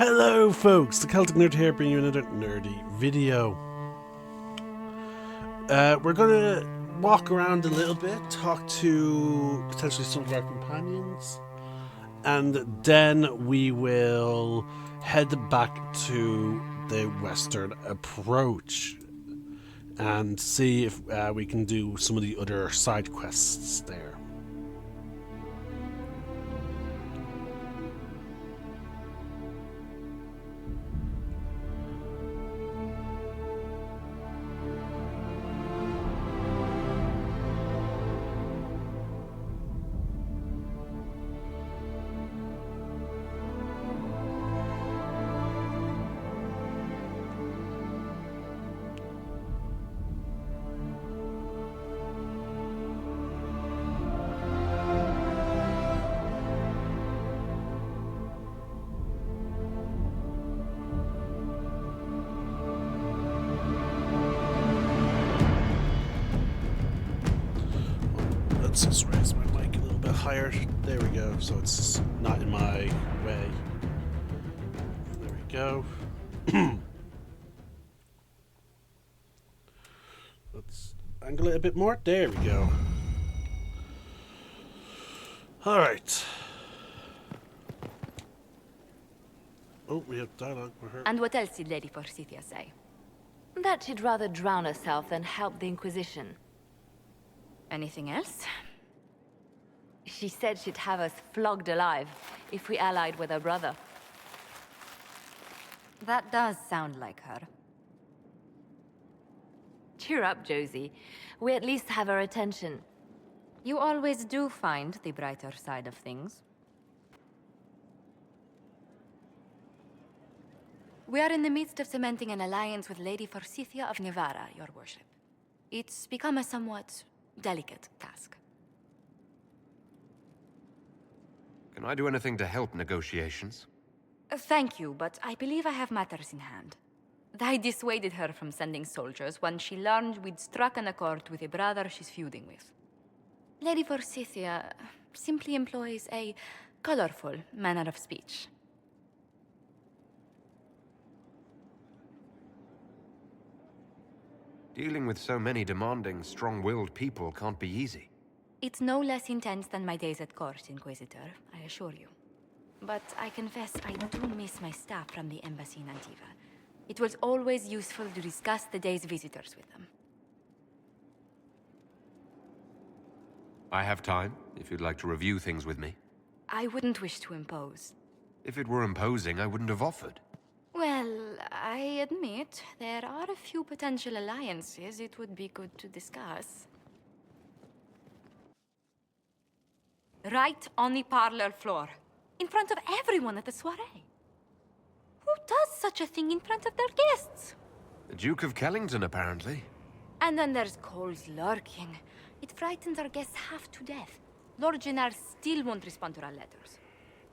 Hello folks, the Celtic Nerd here bringing you another nerdy video. We're going to walk around a little bit, talk to potentially some of our companions, and then we will head back to the western approach and see if we can do some of the other side quests there. Let's just raise my mic a little bit higher. There we go, so it's not in my way. There we go. Let's angle it a bit more. There we go. Alright. Oh, we have dialogue with her. And what else did Lady Forsythia say? That she'd rather drown herself than help the Inquisition. Anything else? She said she'd have us flogged alive if we allied with her brother. That does sound like her. Cheer up, Josie. We at least have her attention. You always do find the brighter side of things. We are in the midst of cementing an alliance with Lady Forsythia of Navarra, your worship. It's become a somewhat delicate task. Can I do anything to help negotiations? Thank you, but I believe I have matters in hand. I dissuaded her from sending soldiers when she learned we'd struck an accord with a brother she's feuding with. Lady Forsythia simply employs a colorful manner of speech. Dealing with so many demanding, strong-willed people can't be easy. It's no less intense than my days at court, Inquisitor, I assure you. But I confess I do miss my staff from the embassy in Antiva. It was always useful to discuss the day's visitors with them. I have time, if you'd like to review things with me. I wouldn't wish to impose. If it were imposing, I wouldn't have offered. Well, I admit there are a few potential alliances it would be good to discuss. Right on the parlor floor, in front of everyone at the soiree. Who does such a thing in front of their guests? The Duke of Kellington, apparently. And then there's Cole's lurking. It frightens our guests half to death. Lord Gennard still won't respond to our letters.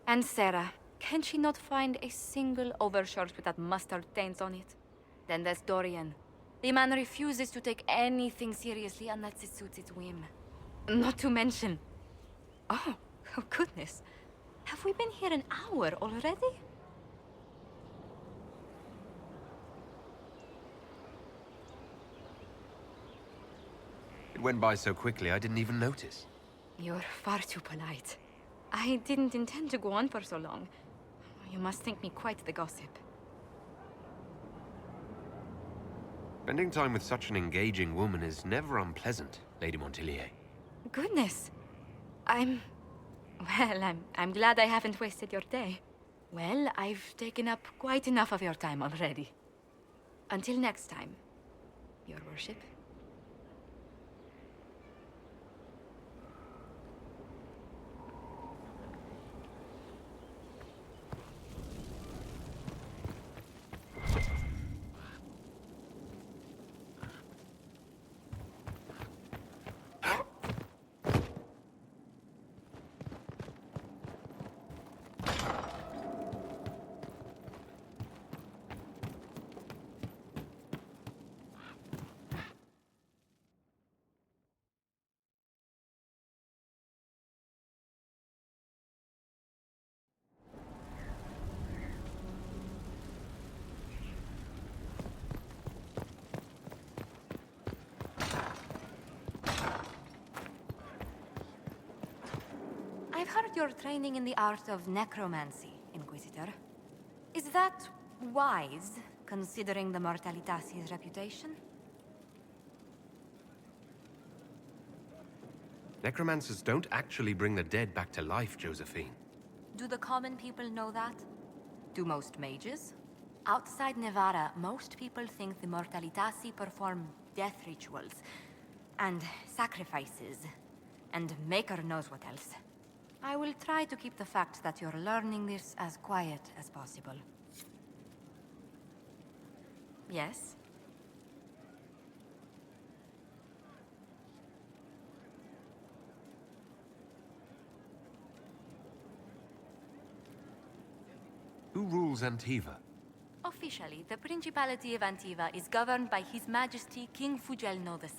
And Sarah, can she not find a single overshirt with that mustard taint on it? Then there's Dorian. The man refuses to take anything seriously unless it suits his whim. Not to mention... Oh goodness. Have we been here an hour already? It went by so quickly I didn't even notice. You're far too polite. I didn't intend to go on for so long. You must think me quite the gossip. Spending time with such an engaging woman is never unpleasant, Lady Montilier. Goodness. I'm glad I haven't wasted your day. Well, I've taken up quite enough of your time already. Until next time, your worship. I've heard you're training in the art of necromancy, Inquisitor. Is that wise, considering the Mortalitasi's reputation? Necromancers don't actually bring the dead back to life, Josephine. Do the common people know that? Do most mages? Outside Nevada, most people think the Mortalitasi perform death rituals, and sacrifices, and Maker knows what else. I will try to keep the fact that you're learning this as quiet as possible. Yes? Who rules Antiva? Officially, the Principality of Antiva is governed by His Majesty King Fugelno II.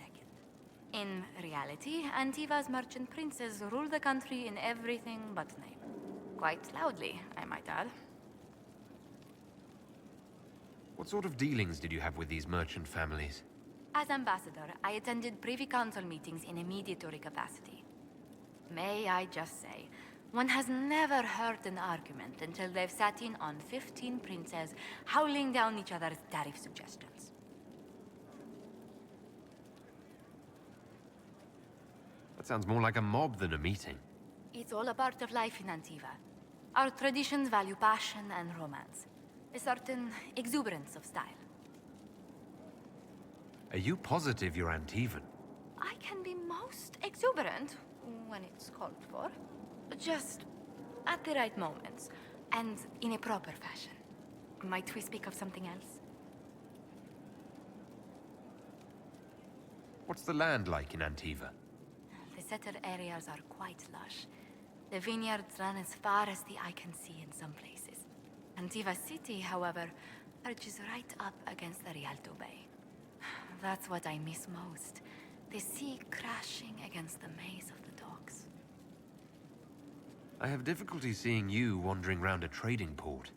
In reality, Antiva's merchant princes rule the country in everything but name. Quite loudly, I might add. What sort of dealings did you have with these merchant families? As ambassador, I attended Privy Council meetings in a mediatory capacity. May I just say, one has never heard an argument until they've sat in on 15 princes howling down each other's tariff suggestions. That sounds more like a mob than a meeting. It's all a part of life in Antiva. Our traditions value passion and romance. A certain exuberance of style. Are you positive you're Antivan? I can be most exuberant when it's called for. Just at the right moments, and in a proper fashion. Might we speak of something else? What's the land like in Antiva? The settled areas are quite lush. The vineyards run as far as the eye can see in some places. Antiva City, however, perches right up against the Rialto Bay. That's what I miss most. The sea crashing against the maze of the docks. I have difficulty seeing you wandering around a trading port.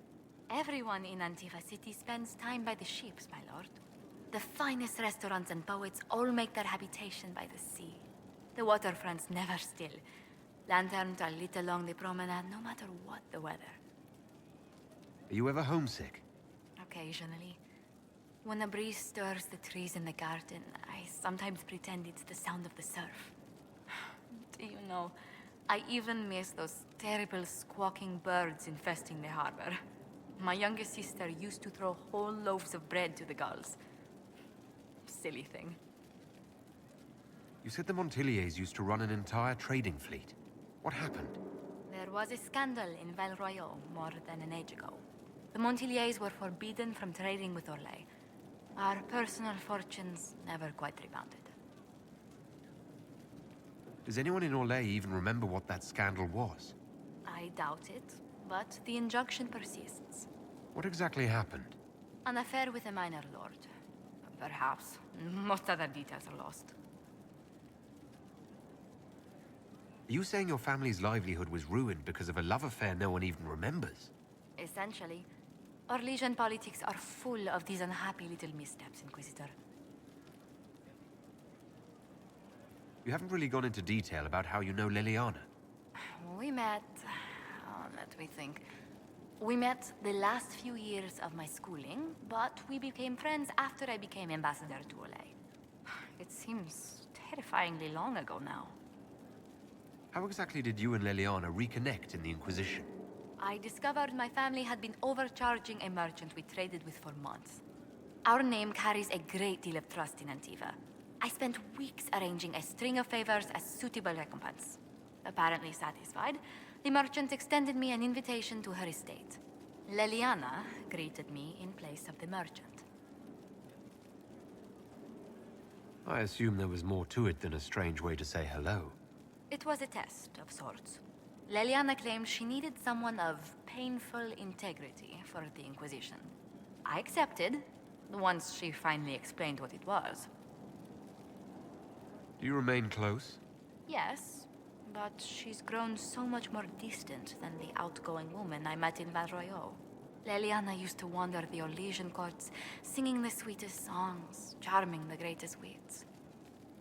Everyone in Antiva City spends time by the ships, my lord. The finest restaurants and poets all make their habitation by the sea. The waterfront's never still. Lanterns are lit along the promenade no matter what the weather. Are you ever homesick? Occasionally. When a breeze stirs the trees in the garden, I sometimes pretend it's the sound of the surf. Do you know, I even miss those terrible squawking birds infesting the harbor. My youngest sister used to throw whole loaves of bread to the gulls. Silly thing. You said the Montiliers used to run an entire trading fleet. What happened? There was a scandal in Val Royaux more than an age ago. The Montiliers were forbidden from trading with Orlais. Our personal fortunes never quite rebounded. Does anyone in Orlais even remember what that scandal was? I doubt it, but the injunction persists. What exactly happened? An affair with a minor lord. Perhaps. Most other details are lost. Are you saying your family's livelihood was ruined because of a love affair no one even remembers? Essentially, Orlesian politics are full of these unhappy little missteps, Inquisitor. You haven't really gone into detail about how you know Liliana. We met... let me think. We met the last few years of my schooling, but we became friends after I became ambassador to Orlais. It seems terrifyingly long ago now. How exactly did you and Liliana reconnect in the Inquisition? I discovered my family had been overcharging a merchant we traded with for months. Our name carries a great deal of trust in Antiva. I spent weeks arranging a string of favors as suitable recompense. Apparently satisfied, the merchant extended me an invitation to her estate. Liliana greeted me in place of the merchant. I assume there was more to it than a strange way to say hello. It was a test of sorts. Liliana claimed she needed someone of painful integrity for the Inquisition. I accepted, once she finally explained what it was. Do you remain close? Yes, but she's grown so much more distant than the outgoing woman I met in Val Royaux. Liliana used to wander the Orlesian courts, singing the sweetest songs, charming the greatest wits.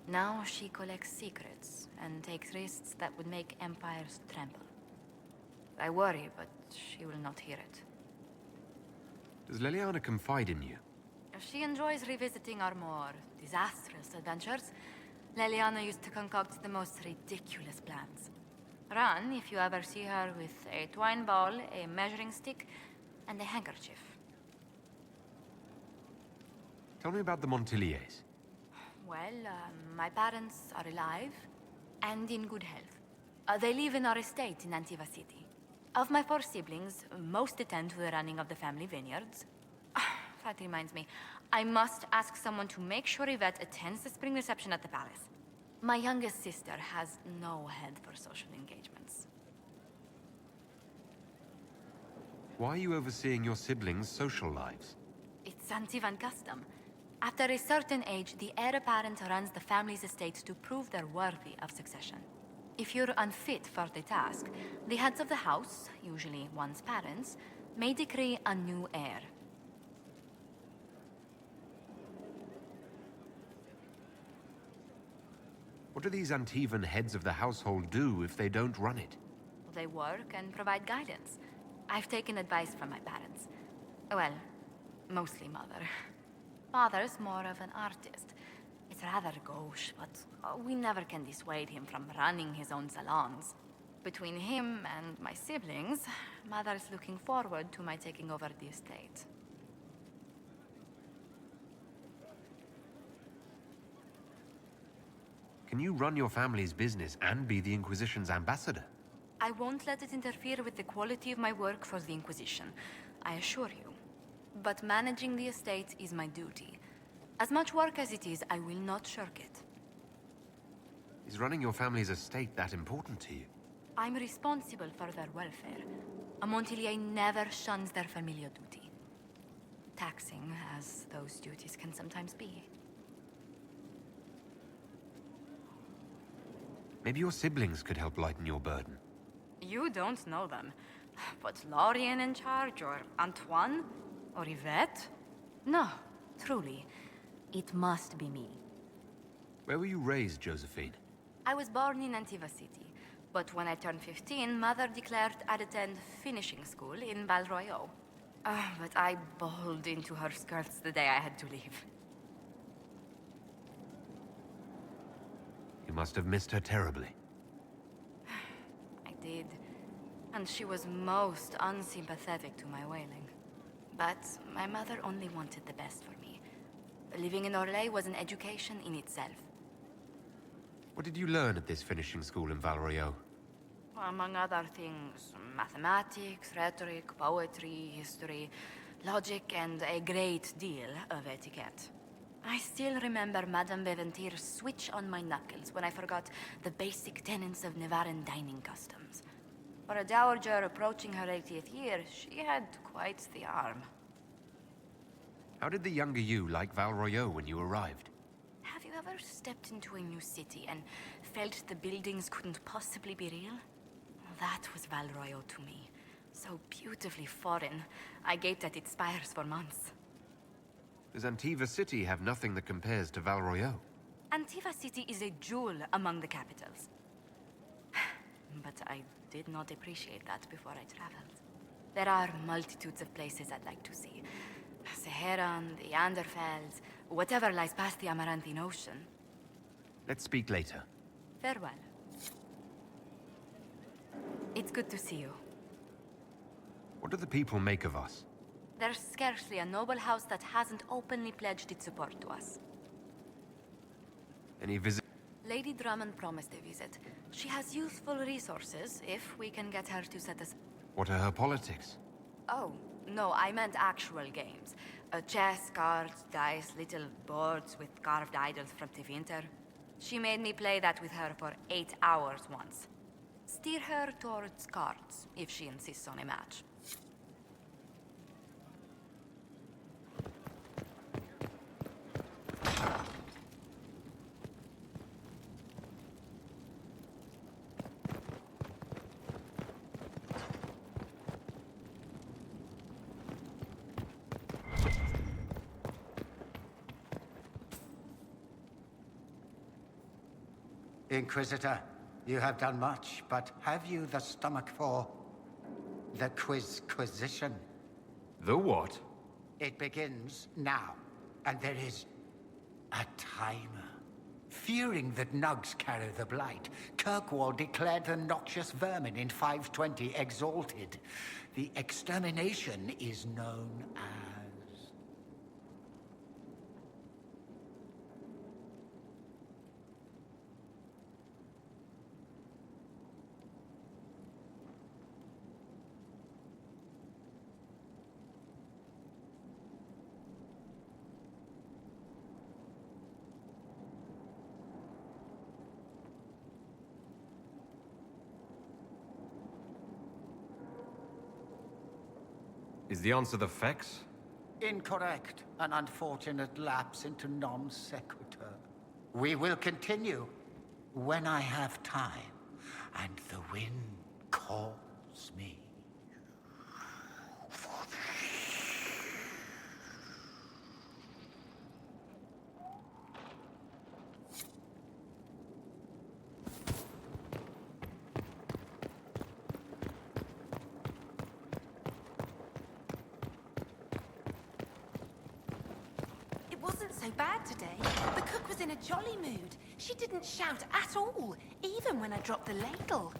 Now she collects secrets and takes risks that would make empires tremble. I worry, but she will not hear it. Does Leliana confide in you? She enjoys revisiting our more disastrous adventures. Leliana used to concoct the most ridiculous plans. Run if you ever see her with a twine ball, a measuring stick, and a handkerchief. Tell me about the Montiliers. Well, my parents are alive and in good health. They live in our estate in Antiva City. Of my 4 siblings, most attend to the running of the family vineyards. That reminds me, I must ask someone to make sure Yvette attends the spring reception at the palace. My youngest sister has no head for social engagements. Why are you overseeing your siblings' social lives? It's Antivan custom. After a certain age, the heir apparent runs the family's estate to prove they're worthy of succession. If you're unfit for the task, the heads of the house, usually one's parents, may decree a new heir. What do these Antivan heads of the household do if they don't run it? They work and provide guidance. I've taken advice from my parents. Well, mostly mother. Father's more of an artist. It's rather gauche, but we never can dissuade him from running his own salons. Between him and my siblings, mother's looking forward to my taking over the estate. Can you run your family's business and be the Inquisition's ambassador? I won't let it interfere with the quality of my work for the Inquisition, I assure you. But managing the estate is my duty. As much work as it is, I will not shirk it. Is running your family's estate that important to you? I'm responsible for their welfare. A Montilier never shuns their familial duty. Taxing as those duties can sometimes be. Maybe your siblings could help lighten your burden. You don't know them. But Lorien in charge, or Antoine, or Yvette? No, truly. It must be me. Where were you raised, Josephine? I was born in Antiva City, but when I turned 15, Mother declared I'd attend finishing school in Val Royeaux. But I bowled into her skirts the day I had to leave. You must have missed her terribly. I did. And she was most unsympathetic to my wailing. But my mother only wanted the best for me. Living in Orlais was an education in itself. What did you learn at this finishing school in Val Royeaux? Among other things, mathematics, rhetoric, poetry, history, logic, and a great deal of etiquette. I still remember Madame Beventir's switch on my knuckles when I forgot the basic tenets of Nevaran dining customs. For a dowager approaching her 80th year, she had quite the arm. How did the younger you like Val Royeaux when you arrived? Have you ever stepped into a new city and felt the buildings couldn't possibly be real? That was Val Royeaux to me. So beautifully foreign, I gaped at its spires for months. Does Antiva City have nothing that compares to Val Royeaux? Antiva City is a jewel among the capitals. But I did not appreciate that before I traveled. There are multitudes of places I'd like to see. Saharan, the Anderfells, whatever lies past the Amaranthine Ocean. Let's speak later. Farewell. It's good to see you. What do the people make of us? There's scarcely a noble house that hasn't openly pledged its support to us. Any visit? Lady Drummond promised a visit. She has useful resources, if we can get her to set us... What are her politics? Oh, no, I meant actual games. Chess, cards, dice, little boards with carved idols from Tevinter. She made me play that with her for 8 hours once. Steer her towards cards, if she insists on a match. Inquisitor, you have done much, but have you the stomach for... The Quizquisition. The what? It begins now, and there is a timer. Fearing that nugs carry the blight, Kirkwall declared the noxious vermin in 520 exalted. The extermination is known as... Is the answer the Fex? Incorrect. An unfortunate lapse into non sequitur. We will continue when I have time and the wind calls me. Wasn't so bad today. The cook was in a jolly mood. She didn't shout at all, even when I dropped the ladle.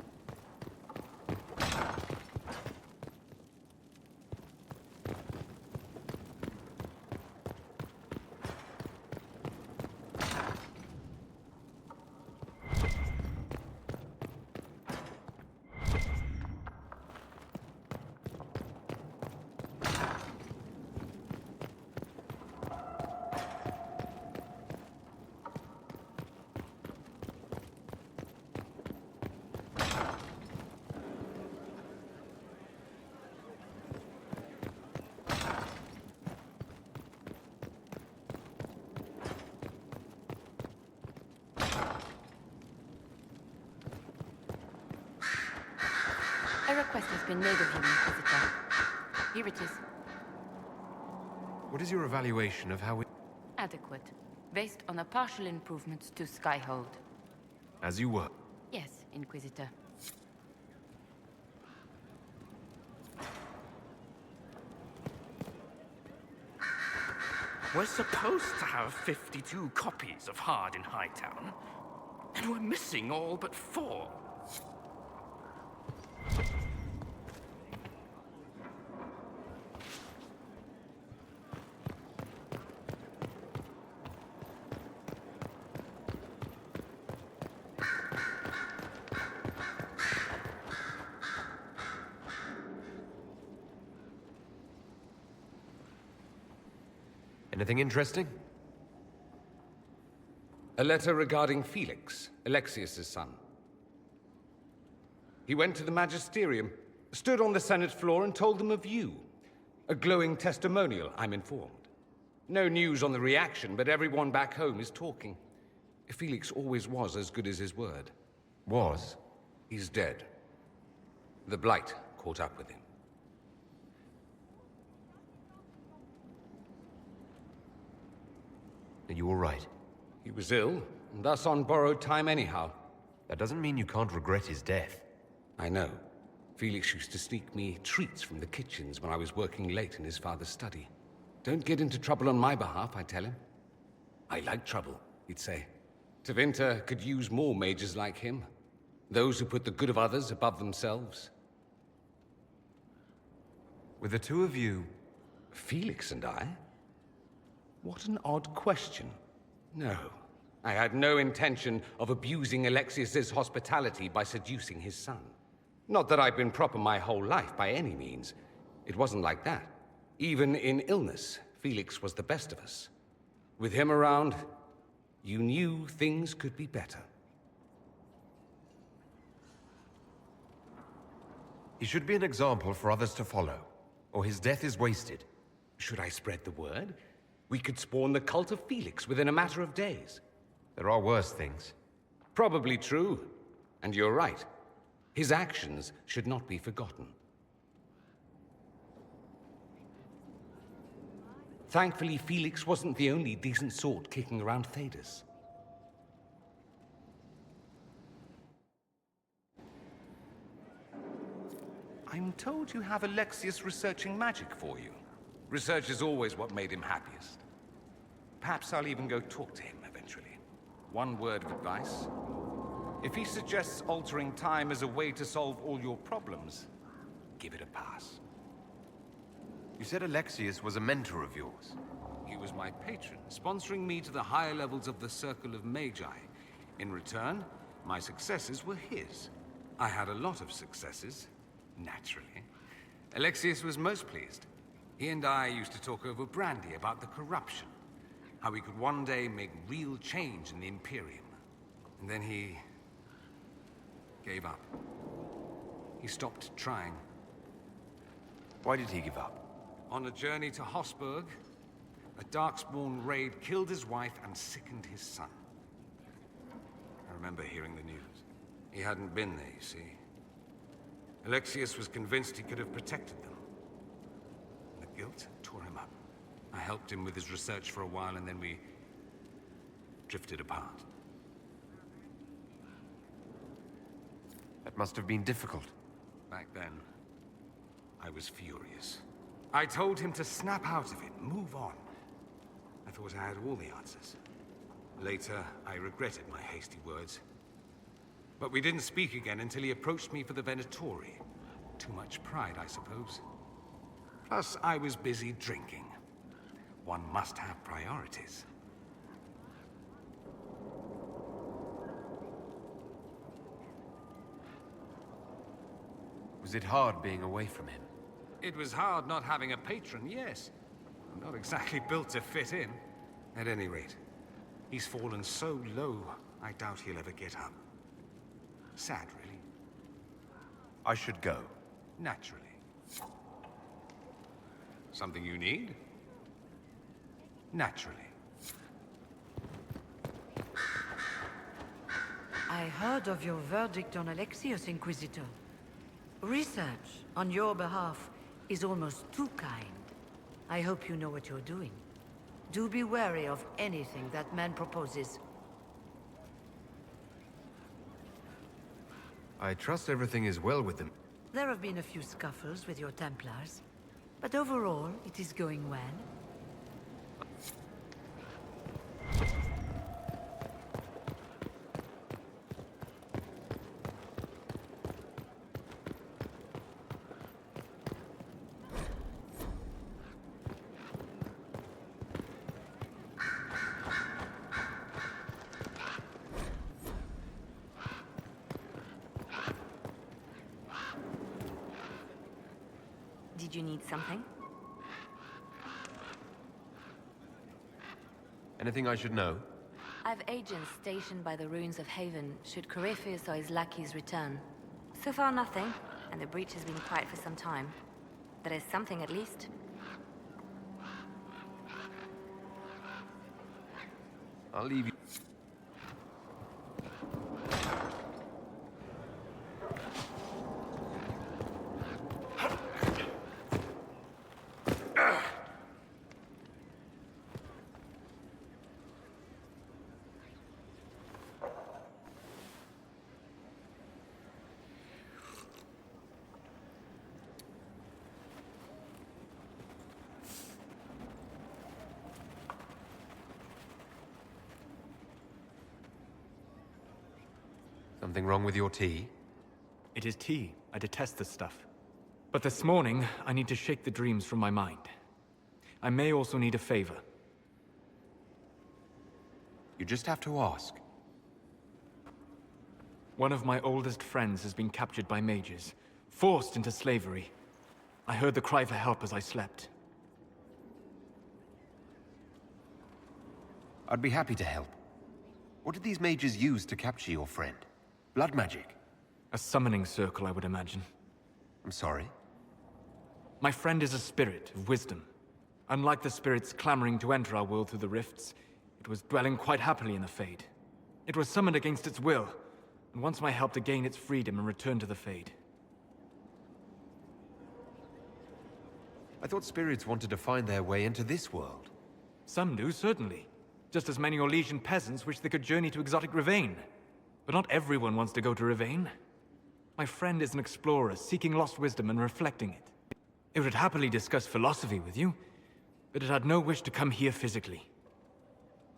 A request has been made of you, Inquisitor. Here it is. What is your evaluation of how we... Adequate. Based on the partial improvements to Skyhold. As you were. Yes, Inquisitor. We're supposed to have 52 copies of Hard in Hightown, and we're missing all but 4. Anything interesting? A letter regarding Felix, Alexius's son. He went to the Magisterium, stood on the Senate floor and told them of you. A glowing testimonial, I'm informed. No news on the reaction, but everyone back home is talking. Felix always was as good as his word. Was? He's dead. The blight caught up with him. Are you all right? He was ill, and thus on borrowed time anyhow. That doesn't mean you can't regret his death. I know. Felix used to sneak me treats from the kitchens when I was working late in his father's study. Don't get into trouble on my behalf, I tell him. I like trouble, he'd say. Tevinter could use more mages like him. Those who put the good of others above themselves. With the two of you... Felix and I? What an odd question. No, I had no intention of abusing Alexius's hospitality by seducing his son. Not that I've been proper my whole life, by any means. It wasn't like that. Even in illness, Felix was the best of us. With him around, you knew things could be better. He should be an example for others to follow, or his death is wasted. Should I spread the word? We could spawn the cult of Felix within a matter of days. There are worse things. Probably true. And you're right. His actions should not be forgotten. Thankfully, Felix wasn't the only decent sort kicking around Thedas. I'm I'm told you have Alexius researching magic for you. Research is always what made him happiest. Perhaps I'll even go talk to him eventually. One word of advice. If he suggests altering time as a way to solve all your problems, give it a pass. You said Alexius was a mentor of yours. He was my patron, sponsoring me to the higher levels of the Circle of Magi. In return, my successes were his. I had a lot of successes, naturally. Alexius was most pleased. He and I used to talk over brandy about the corruption, how we could one day make real change in the Imperium. And then he gave up. He stopped trying. Why did he give up? On a journey to Hosburg, a Darkspawn raid killed his wife and sickened his son. I remember hearing the news. He hadn't been there, you see. Alexius was convinced he could have protected them. The guilt tore him up. I helped him with his research for a while, and then we drifted apart. That must have been difficult. Back then, I was furious. I told him to snap out of it, move on. I thought I had all the answers. Later, I regretted my hasty words. But we didn't speak again until he approached me for the Venatori. Too much pride, I suppose. Plus, I was busy drinking. One must have priorities. Was it hard being away from him? It was hard not having a patron, yes. I'm not exactly built to fit in. At any rate, he's fallen so low, I doubt he'll ever get up. Sad, really. I should go. Naturally. Something you need? Naturally. I heard of your verdict on Alexius, Inquisitor. Research on your behalf is almost too kind. I hope you know what you're doing. Do be wary of anything that man proposes. I trust everything is well with them. There have been a few scuffles with your Templars, but overall, it is going well. Did you need something? Anything I should know? I've agents stationed by the ruins of Haven should Corypheus or his lackeys return. So far nothing, and the breach has been quiet for some time. There is something at least. I'll leave you. Something wrong with your tea? It is tea. I detest this stuff. But this morning, I need to shake the dreams from my mind. I may also need a favor. You just have to ask. One of my oldest friends has been captured by mages, forced into slavery. I heard the cry for help as I slept. I'd be happy to help. What did these mages use to capture your friend? Blood magic? A summoning circle, I would imagine. I'm sorry. My friend is a spirit of wisdom. Unlike the spirits clamoring to enter our world through the rifts, it was dwelling quite happily in the Fade. It was summoned against its will, and wants my help to gain its freedom and return to the Fade. I thought spirits wanted to find their way into this world. Some do, certainly. Just as many Orlesian peasants wish they could journey to exotic Rivain. But not everyone wants to go to Rivain. My friend is an explorer, seeking lost wisdom and reflecting it. It would happily discuss philosophy with you, but it had no wish to come here physically.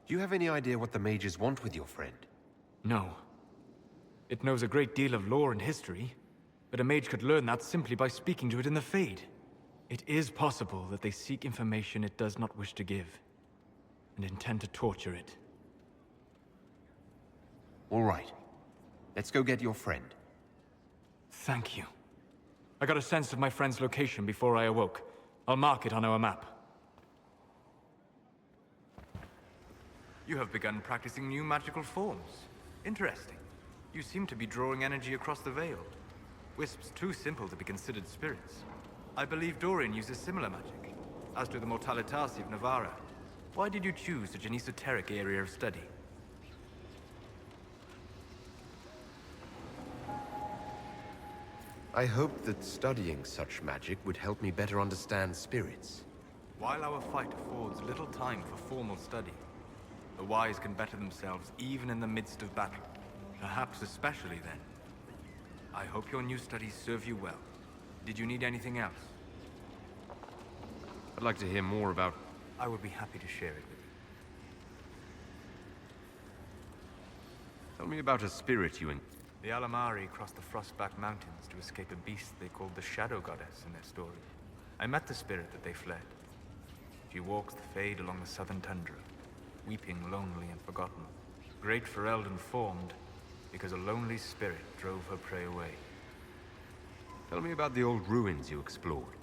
Do you have any idea what the mages want with your friend? No. It knows a great deal of lore and history, but a mage could learn that simply by speaking to it in the Fade. It is possible that they seek information it does not wish to give, and intend to torture it. All right. Let's go get your friend. Thank you. I got a sense of my friend's location before I awoke. I'll mark it on our map. You have begun practicing new magical forms. Interesting. You seem to be drawing energy across the Veil. Wisps too simple to be considered spirits. I believe Dorian uses similar magic, as do the Mortalitasi of Navarra. Why did you choose such an esoteric area of study? I hoped that studying such magic would help me better understand spirits. While our fight affords little time for formal study, the wise can better themselves even in the midst of battle. Perhaps especially then. I hope your new studies serve you well. Did you need anything else? I'd like to hear more about... I would be happy to share it with you. Tell me about a spirit you... The Alamari crossed the Frostback Mountains to escape a beast they called the Shadow Goddess in their story. I met the spirit that they fled. She walks the Fade along the southern tundra, weeping lonely and forgotten. Great Ferelden formed because a lonely spirit drove her prey away. Tell me about the old ruins you explored.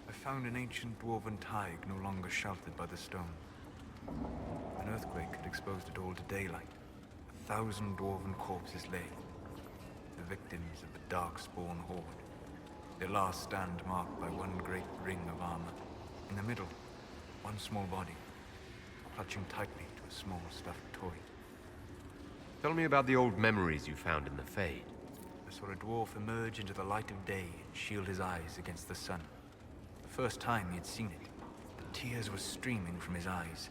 I found an ancient dwarven thaig no longer sheltered by the stone. An earthquake had exposed it all to daylight. 1,000 dwarven corpses lay, the victims of the Darkspawn horde. Their last stand marked by one great ring of armor. In the middle, one small body, clutching tightly to a small stuffed toy. Tell me about the old memories you found in the Fade. I saw a dwarf emerge into the light of day and shield his eyes against the sun. The first time he had seen it, tears were streaming from his eyes.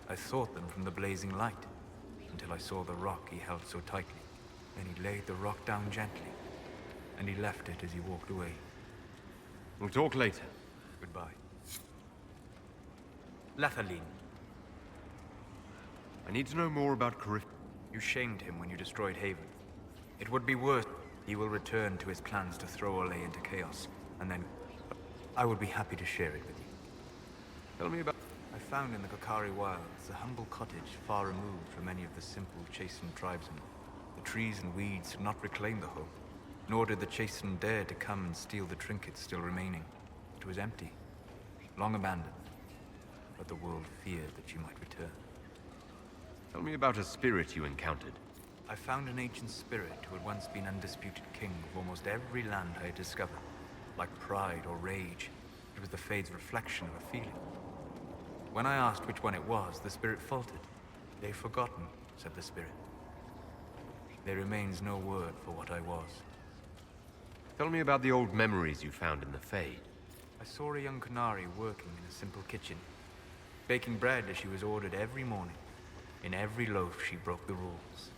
I thought them from the blazing light, until I saw the rock he held so tightly. Then he laid the rock down gently, and he left it as he walked away. We'll talk later. Goodbye. Lethalin. I need to know more about Carif... You shamed him when you destroyed Haven. It would be worth... He will return to his plans to throw Olay into chaos, and then... I would be happy to share it with you. Tell me about... I found in the Kokari wilds a humble cottage far removed from any of the simple, chastened tribesmen. The trees and weeds had not reclaimed the home, nor did the chastened dare to come and steal the trinkets still remaining. It was empty, long abandoned, but the world feared that you might return. Tell me about a spirit you encountered. I found an ancient spirit who had once been undisputed king of almost every land I had discovered. Like pride or rage, it was the Fade's reflection of a feeling. When I asked which one it was, the spirit faltered. "They've forgotten," said the spirit. There remains no word for what I was. Tell me about the old memories you found in the Fade. I saw a young Canary working in a simple kitchen, baking bread as she was ordered every morning. In every loaf, she broke the rules.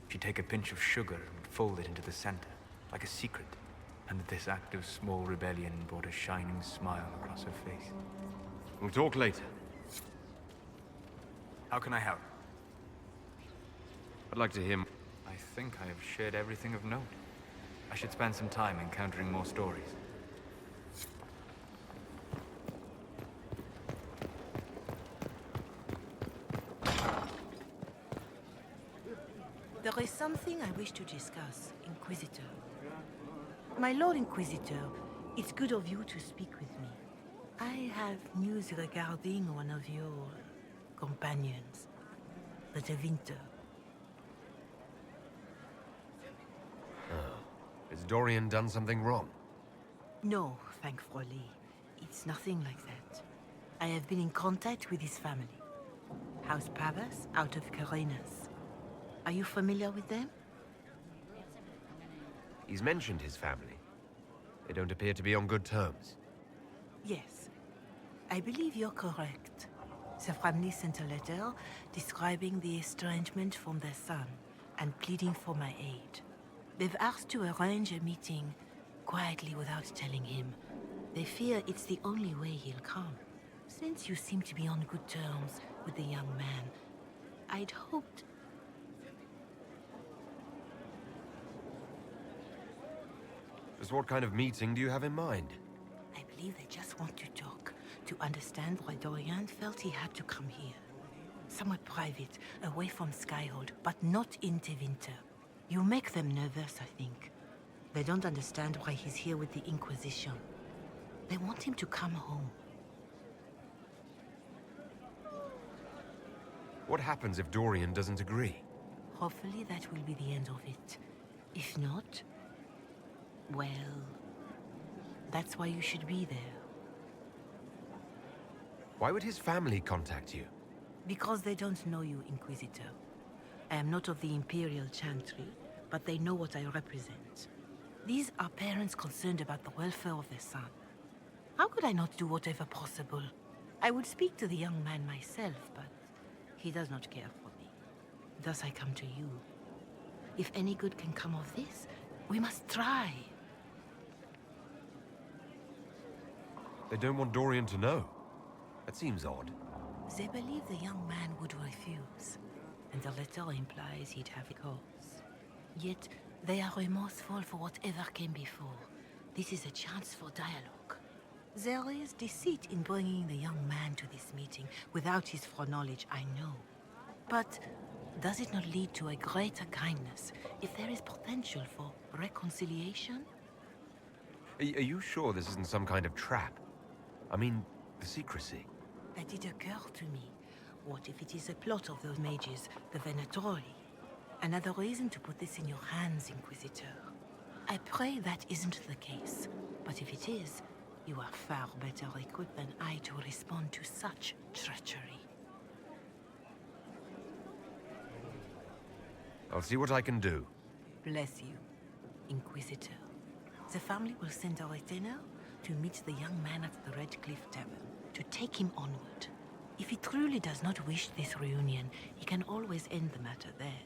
She'd take a pinch of sugar and fold it into the center, like a secret. And this act of small rebellion brought a shining smile across her face. We'll talk later. How can I help? I'd like to hear... I think I have shared everything of note. I should spend some time encountering more stories. There is something I wish to discuss, Inquisitor. My Lord Inquisitor, it's good of you to speak with me. I have news regarding one of your companions, the Winter. Has Dorian done something wrong? No, thankfully. It's nothing like that. I have been in contact with his family. House Pavas, out of Carenas. Are you familiar with them? He's mentioned his family. They don't appear to be on good terms. Yes. I believe you're correct. The family sent a letter describing the estrangement from their son and pleading for my aid. They've asked to arrange a meeting, quietly without telling him. They fear it's the only way he'll come. Since you seem to be on good terms with the young man, I'd hoped... Just what kind of meeting do you have in mind? I believe they just want to talk, to understand why Dorian felt he had to come here. Somewhere private, away from Skyhold, but not in Tevinter. You make them nervous, I think. They don't understand why he's here with the Inquisition. They want him to come home. What happens if Dorian doesn't agree? Hopefully that will be the end of it. If not, well, that's why you should be there. Why would his family contact you? Because they don't know you, Inquisitor. I am not of the Imperial Chantry, but they know what I represent. These are parents concerned about the welfare of their son. How could I not do whatever possible? I would speak to the young man myself, but he does not care for me. Thus I come to you. If any good can come of this, we must try. They don't want Dorian to know. That seems odd. They believe the young man would refuse, and the letter implies he'd have a cause. Yet, they are remorseful for whatever came before. This is a chance for dialogue. There is deceit in bringing the young man to this meeting without his foreknowledge, I know. But does it not lead to a greater kindness if there is potential for reconciliation? Are you sure this isn't some kind of trap? I mean, the secrecy. That did occur to me. What if it is a plot of those mages, the Venatori? Another reason to put this in your hands, Inquisitor. I pray that isn't the case. But if it is, you are far better equipped than I to respond to such treachery. I'll see what I can do. Bless you, Inquisitor. The family will send a retainer to meet the young man at the Red Cliff Tavern, to take him onward. If he truly does not wish this reunion, he can always end the matter there.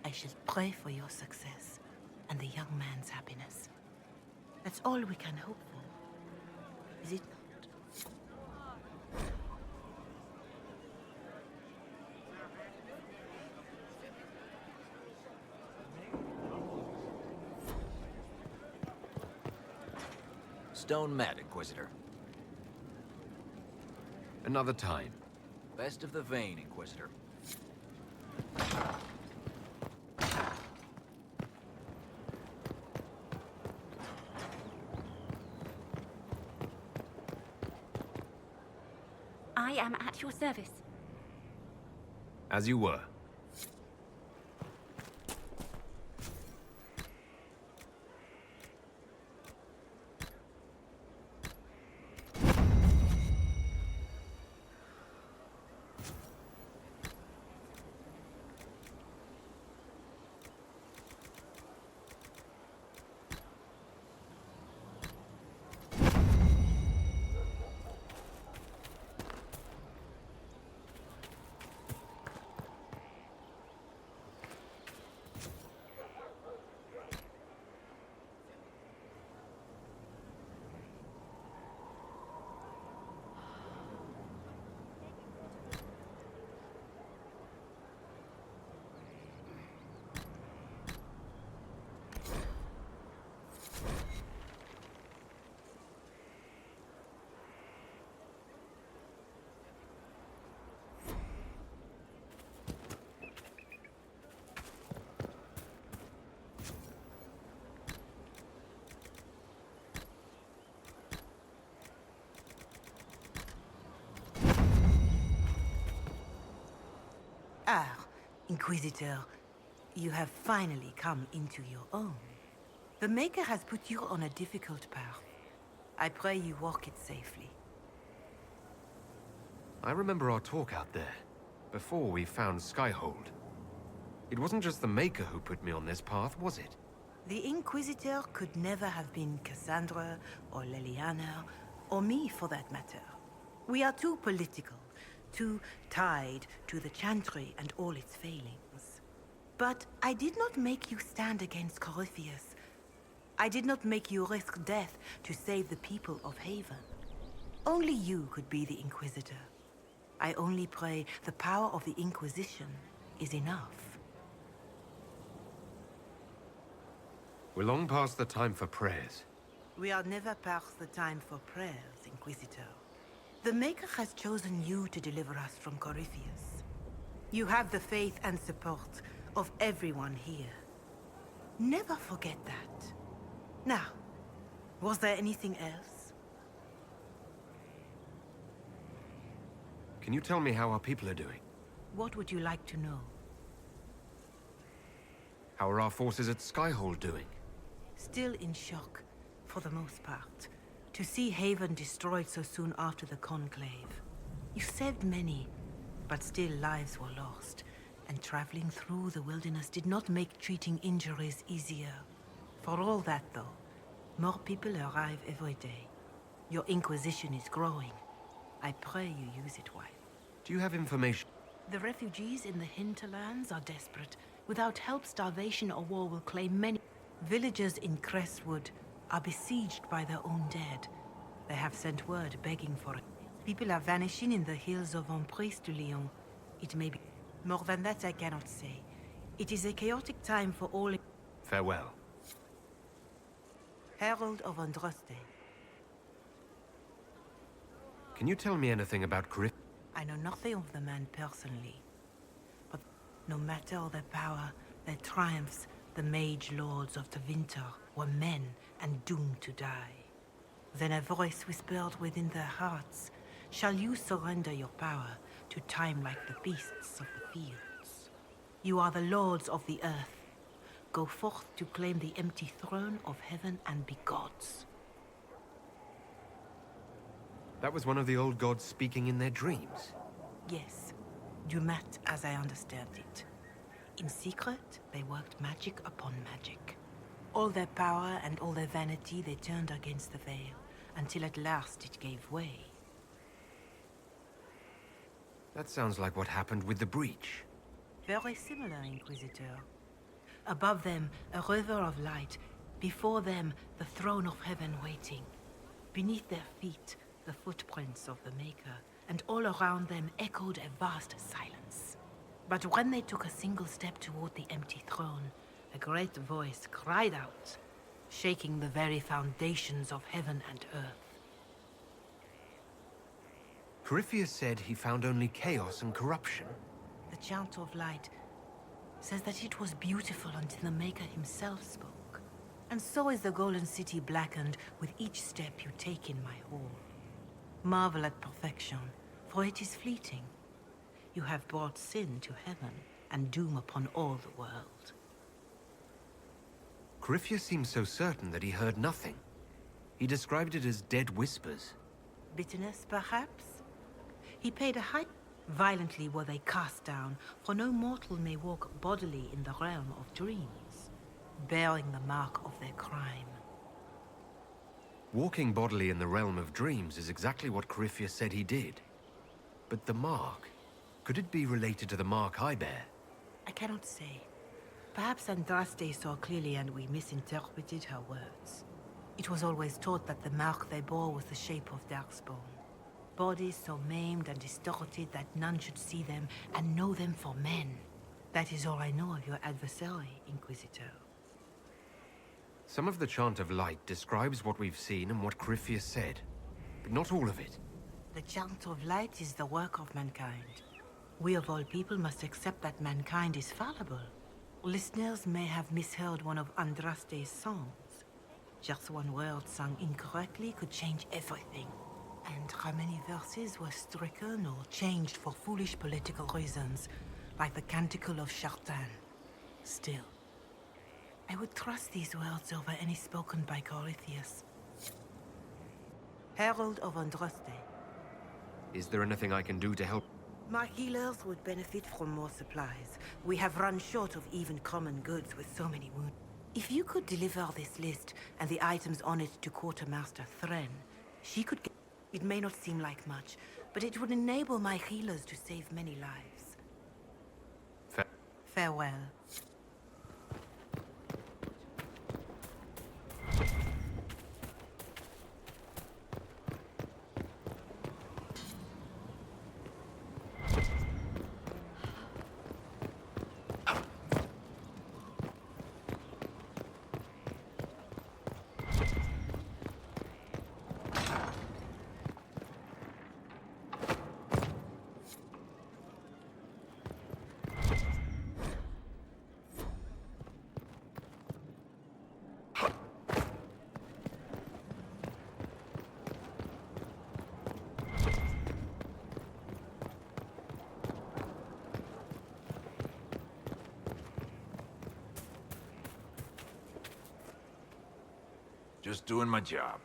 I shall pray for your success and the young man's happiness. That's all we can hope for, is it not? Stone Mat, Inquisitor. Another time. Best of the vein, Inquisitor. I am at your service. As you were. Ah, Inquisitor, you have finally come into your own. The Maker has put you on a difficult path. I pray you walk it safely. I remember our talk out there, before we found Skyhold. It wasn't just the Maker who put me on this path, was it? The Inquisitor could never have been Cassandra, or Leliana, or me for that matter. We are too political, too tied to the Chantry and all its failings. But I did not make you stand against Corypheus. I did not make you risk death to save the people of Haven. Only you could be the Inquisitor. I only pray the power of the Inquisition is enough. We're long past the time for prayers. We are never past the time for prayers, Inquisitor. The Maker has chosen you to deliver us from Corypheus. You have the faith and support of everyone here. Never forget that. Now, was there anything else? Can you tell me how our people are doing? What would you like to know? How are our forces at Skyhold doing? Still in shock, for the most part. To see Haven destroyed so soon after the Conclave. You saved many, but still lives were lost. And traveling through the wilderness did not make treating injuries easier. For all that, though, more people arrive every day. Your Inquisition is growing. I pray you use it well. Do you have information? The refugees in the hinterlands are desperate. Without help, starvation or war will claim many. Villagers in Crestwood are besieged by their own dead. They have sent word begging for it. People are vanishing in the hills of Emprise de Lyon. It may be... More than that I cannot say. It is a chaotic time for all... Farewell. Herald of Andraste. Can you tell me anything about Griff? I know nothing of the man personally. But no matter their power, their triumphs, the mage lords of the winter were men and doomed to die. Then a voice whispered within their hearts, "Shall you surrender your power to time like the beasts of the fields? You are the lords of the earth. Go forth to claim the empty throne of heaven and be gods." That was one of the old gods speaking in their dreams. Yes, Dumat as I understand it. In secret, they worked magic upon magic. All their power and all their vanity they turned against the veil, until at last it gave way. That sounds like what happened with the breach. Very similar, Inquisitor. Above them, a river of light. Before them, the throne of heaven waiting. Beneath their feet, the footprints of the Maker. And all around them echoed a vast silence. But when they took a single step toward the empty throne, a great voice cried out, shaking the very foundations of heaven and earth. Corypheus said he found only chaos and corruption. The chant of light says that it was beautiful until the Maker himself spoke. And so is the Golden City blackened with each step you take in my hall. Marvel at perfection, for it is fleeting. You have brought sin to heaven and doom upon all the world. Corypheus seemed so certain that he heard nothing. He described it as dead whispers. Bitterness, perhaps? He paid a high... Violently were they cast down, for no mortal may walk bodily in the realm of dreams, bearing the mark of their crime. Walking bodily in the realm of dreams is exactly what Corypheus said he did. But the mark, could it be related to the mark I bear? I cannot say. Perhaps Andraste saw clearly and we misinterpreted her words. It was always taught that the mark they bore was the shape of Darkspawn. Bodies so maimed and distorted that none should see them and know them for men. That is all I know of your adversary, Inquisitor. Some of the chant of light describes what we've seen and what Corypheus said, but not all of it. The chant of light is the work of mankind. We of all people must accept that mankind is fallible. Listeners may have misheard one of Andraste's songs. Just one word sung incorrectly could change everything. And how many verses were stricken or changed for foolish political reasons, like the Canticle of Chartan. Still, I would trust these words over any spoken by Corypheus. Herald of Andraste. Is there anything I can do to help? My healers would benefit from more supplies. We have run short of even common goods with so many wounds. If you could deliver this list and the items on it to Quartermaster Thren, she could get... It may not seem like much, but it would enable my healers to save many lives. Farewell. Just doing my job.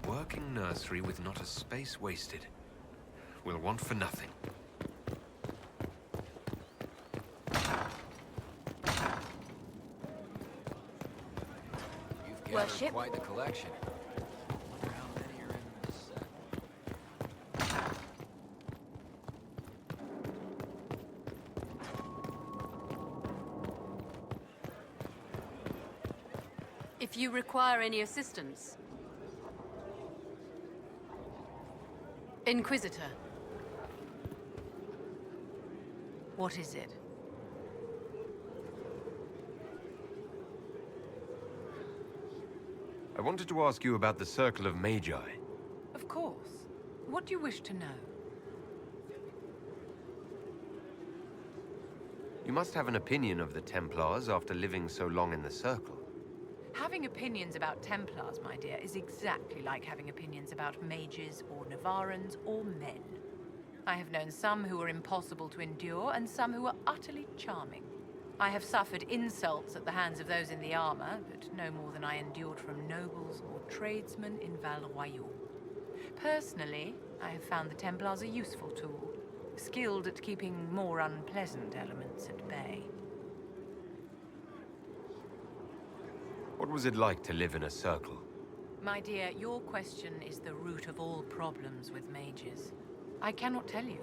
Working nursery with not a space wasted. We'll want for nothing. You've gathered Worship? quite the collection. Wonder how many are in this set. If you require any assistance... Inquisitor. What is it? I wanted to ask you about the Circle of Magi. Of course. What do you wish to know? You must have an opinion of the Templars after living so long in the Circle. Having opinions about Templars, my dear, is exactly like having opinions about mages or Navarrans or men. I have known some who were impossible to endure and some who were utterly charming. I have suffered insults at the hands of those in the armor, but no more than I endured from nobles or tradesmen in Val Royal. Personally, I have found the Templars a useful tool, skilled at keeping more unpleasant elements at bay. What was it like to live in a circle? My dear, your question is the root of all problems with mages. I cannot tell you.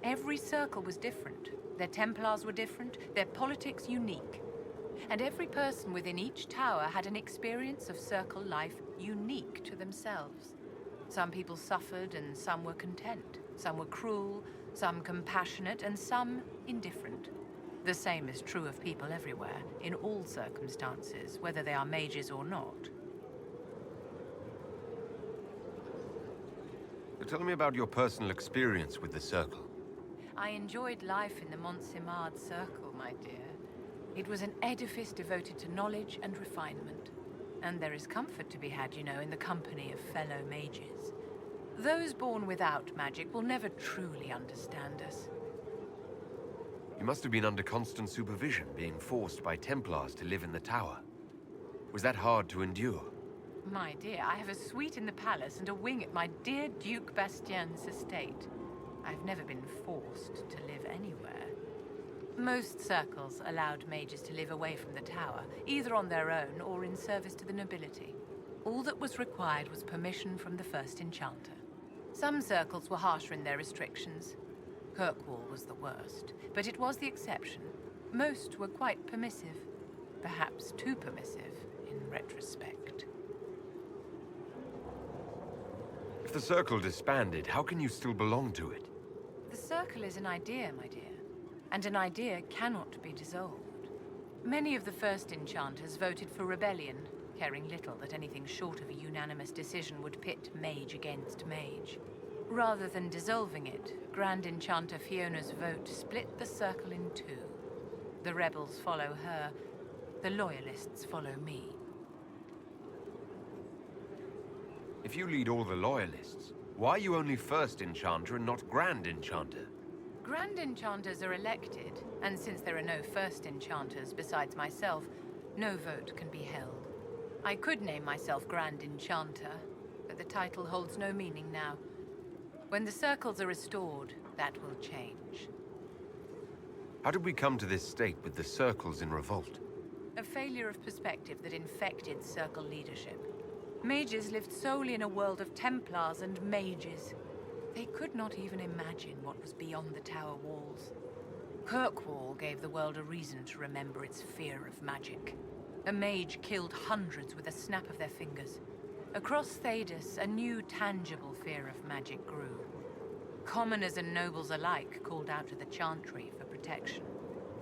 Every circle was different. Their Templars were different, their politics unique. And every person within each tower had an experience of circle life unique to themselves. Some people suffered and some were content. Some were cruel, some compassionate, and some indifferent. The same is true of people everywhere, in all circumstances, whether they are mages or not. Tell me about your personal experience with the Circle. I enjoyed life in the Montsimard Circle, my dear. It was an edifice devoted to knowledge and refinement. And there is comfort to be had, you know, in the company of fellow mages. Those born without magic will never truly understand us. You must have been under constant supervision, being forced by Templars to live in the tower. Was that hard to endure? My dear, I have a suite in the palace and a wing at my dear Duke Bastien's estate. I've never been forced to live anywhere. Most circles allowed mages to live away from the tower, either on their own or in service to the nobility. All that was required was permission from the first enchanter. Some circles were harsher in their restrictions. Kirkwall was the worst, but it was the exception. Most were quite permissive, perhaps too permissive in retrospect. If the circle disbanded, how can you still belong to it? The circle is an idea, my dear, and an idea cannot be dissolved. Many of the first enchanters voted for rebellion, caring little that anything short of a unanimous decision would pit mage against mage. Rather than dissolving it, Grand Enchanter Fiona's vote split the circle in two. The rebels follow her, the loyalists follow me. If you lead all the loyalists, why are you only First Enchanter and not Grand Enchanter? Grand Enchanters are elected, and since there are no First Enchanters besides myself, no vote can be held. I could name myself Grand Enchanter, but the title holds no meaning now. When the circles are restored, that will change. How did we come to this state with the circles in revolt? A failure of perspective that infected circle leadership. Mages lived solely in a world of Templars and mages. They could not even imagine what was beyond the tower walls. Kirkwall gave the world a reason to remember its fear of magic. A mage killed hundreds with a snap of their fingers. Across Thedas, a new tangible fear of magic grew. Commoners and nobles alike called out to the Chantry for protection.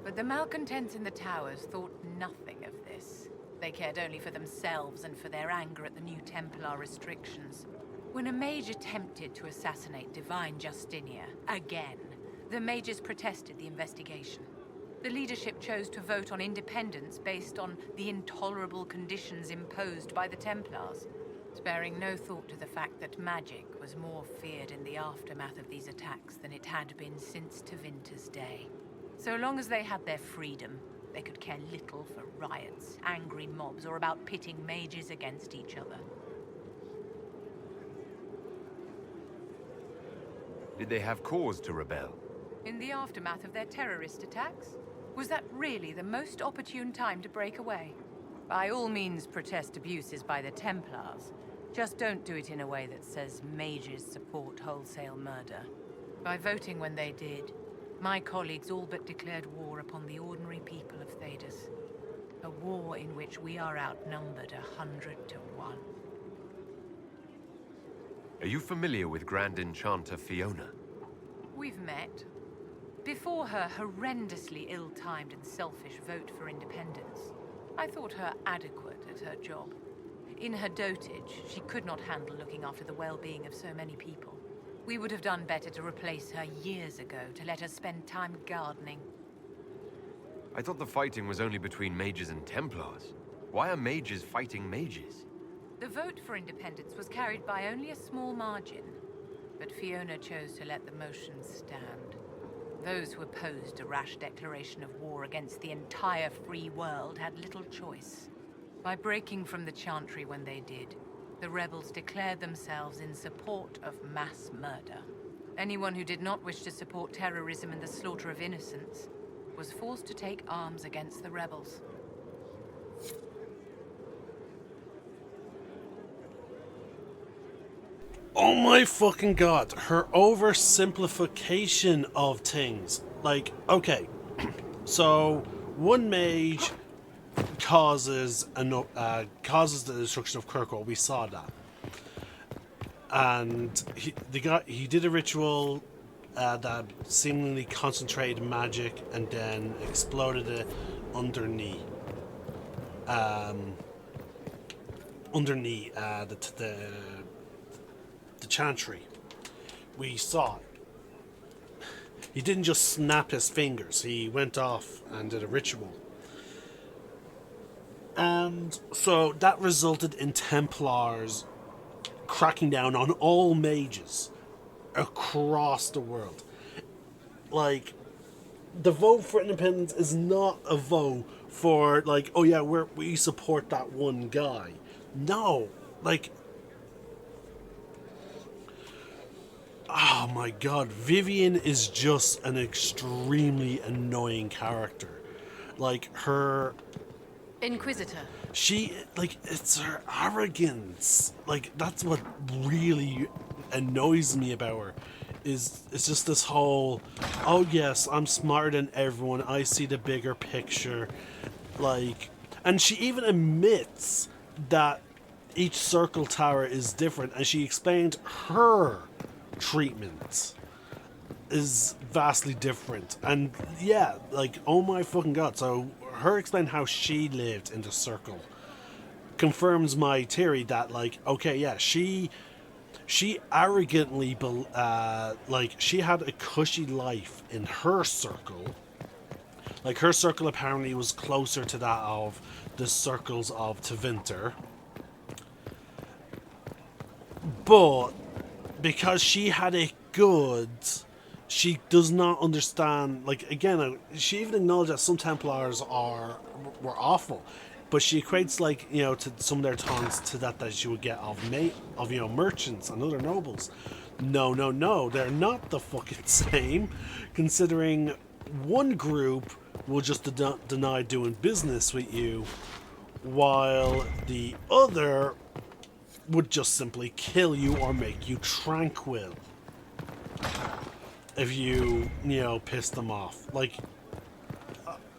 But the malcontents in the towers thought nothing of this. They cared only for themselves and for their anger at the new Templar restrictions. When a mage attempted to assassinate Divine Justinia, again, the mages protested the investigation. The leadership chose to vote on independence based on the intolerable conditions imposed by the Templars, sparing no thought to the fact that magic was more feared in the aftermath of these attacks than it had been since Tevinter's day. So long as they had their freedom, they could care little for riots, angry mobs, or about pitting mages against each other. Did they have cause to rebel? In the aftermath of their terrorist attacks? Was that really the most opportune time to break away? By all means, protest abuses by the Templars. Just don't do it in a way that says mages support wholesale murder. By voting when they did, my colleagues all but declared war upon the ordinary people of Thedas. A war in which we are outnumbered 100 to 1. Are you familiar with Grand Enchanter Fiona? We've met. Before her horrendously ill-timed and selfish vote for independence, I thought her adequate at her job. In her dotage, she could not handle looking after the well-being of so many people. We would have done better to replace her years ago, to let her spend time gardening. I thought the fighting was only between mages and Templars. Why are mages fighting mages? The vote for independence was carried by only a small margin, but Fiona chose to let the motion stand. Those who opposed a rash declaration of war against the entire free world had little choice. By breaking from the Chantry when they did, the rebels declared themselves in support of mass murder. Anyone who did not wish to support terrorism and the slaughter of innocents was forced to take arms against the rebels. Oh my fucking god, her oversimplification of things. Like, okay, so one mage causes the destruction of Kirkwall. We saw that, and he did a ritual that seemingly concentrated magic and then exploded it underneath the Chantry. We saw it. He didn't just snap his fingers, he went off and did a ritual. And so that resulted in Templars cracking down on all mages across the world. Like, the vote for independence is not a vote for like, oh yeah, we support that one guy. No, like, oh my god, Vivian is just an extremely annoying character. Like her, Inquisitor. she, like, it's her arrogance. Like, that's what really annoys me about her. It's just this whole, oh yes, I'm smarter than everyone, I see the bigger picture. Like, and she even admits that each circle tower is different, and she explained her treatment is vastly different. And yeah, like, oh my fucking god. So her explain how she lived in the circle confirms my theory that, like, okay, yeah, she arrogantly like, she had a cushy life in her circle. Like, her circle apparently was closer to that of the circles of Tevinter, but because she had it good, she does not understand. Like, again, she even acknowledged that some Templars were awful, but she equates, like, you know, to some of their taunts to that she would get of you know, merchants and other nobles. No, they're not the fucking same. Considering one group will just deny doing business with you, while the other would just simply kill you or make you tranquil if you know, piss them off. Like,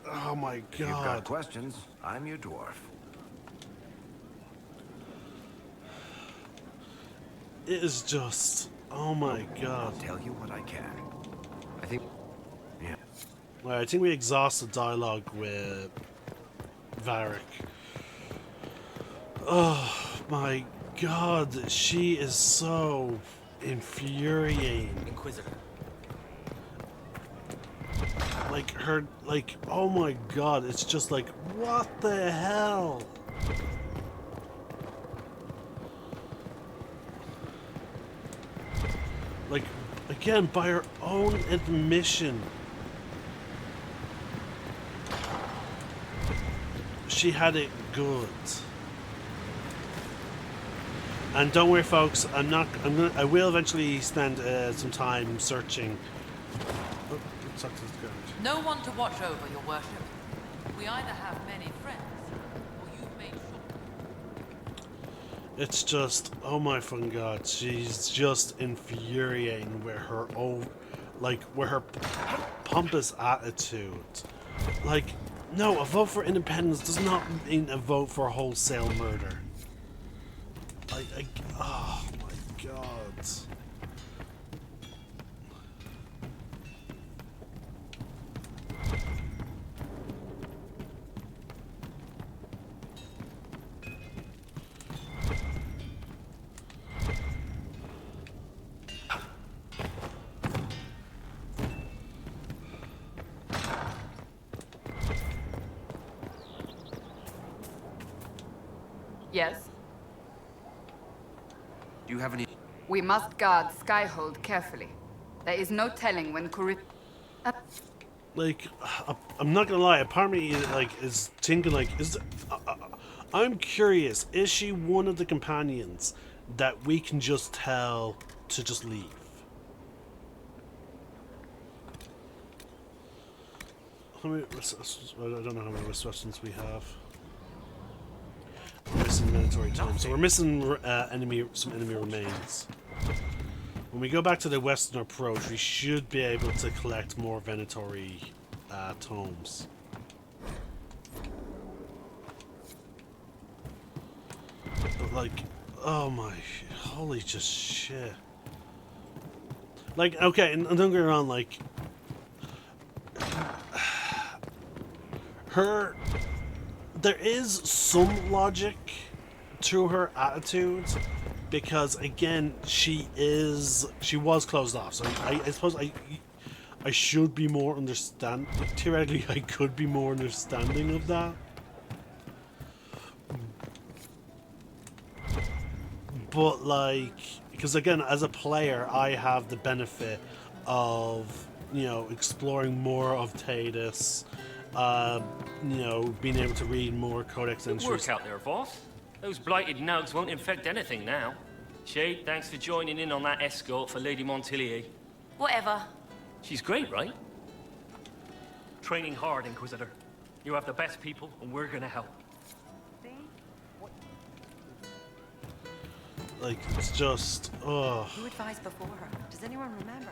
oh my god. You've got questions. I'm your dwarf. It is just, oh my god. I'll tell you what I can. I think... Yeah. Right, I think we exhausted dialogue with Varric. Oh my god, she is so infuriating. Inquisitor. Like, her, like, oh my god, it's just like, what the hell? Like, again, by her own admission, she had it good. And don't worry, folks, I will eventually spend some time searching. Oh, let's talk to this guy. No one to watch over, your worship. We either have many friends, or you've made sure. It's just, oh my fucking god, she's just infuriating with her own, like, with her pompous attitude. Like, no, a vote for independence does not mean a vote for wholesale murder. Oh my god. Yes? Do you have any... We must guard Skyhold carefully. There is no telling when Like, I'm not gonna lie, a part of me, like, is thinking, like, I'm curious, is she one of the companions that we can just tell to just leave? How many, I don't know how many resources we have. We're missing mandatory time, so we're missing some enemy remains. When we go back to the western approach, we should be able to collect more Venatori tomes. But, like, oh my, holy just shit. Like, okay, and don't get me wrong, like, there is some logic to her attitude, because again, she was closed off, so I suppose I should be more theoretically I could be more understanding of that. But, like, because again, as a player, I have the benefit of exploring more of Tatus, being able to read more Codex Good entries. work out there, boss. Those blighted nugs won't infect anything now. Shade, thanks for joining in on that escort for Lady Montilier. Whatever. She's great, right? Training hard, Inquisitor. You have the best people, and we're gonna help. Like, it's just, ugh. Who advised before her? Does anyone remember?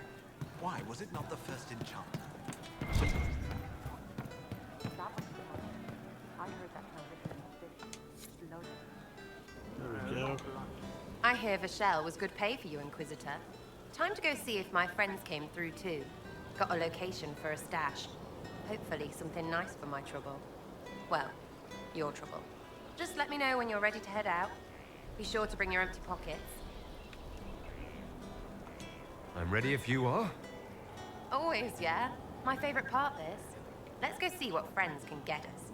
Why was it not the first enchanter? There we go. I hear Vashel was good pay for you, Inquisitor. Time to go see if my friends came through too. Got a location for a stash. Hopefully something nice for my trouble. Well, your trouble. Just let me know when you're ready to head out. Be sure to bring your empty pockets. I'm ready if you are. Always, yeah? My favorite part, this. Let's go see what friends can get us.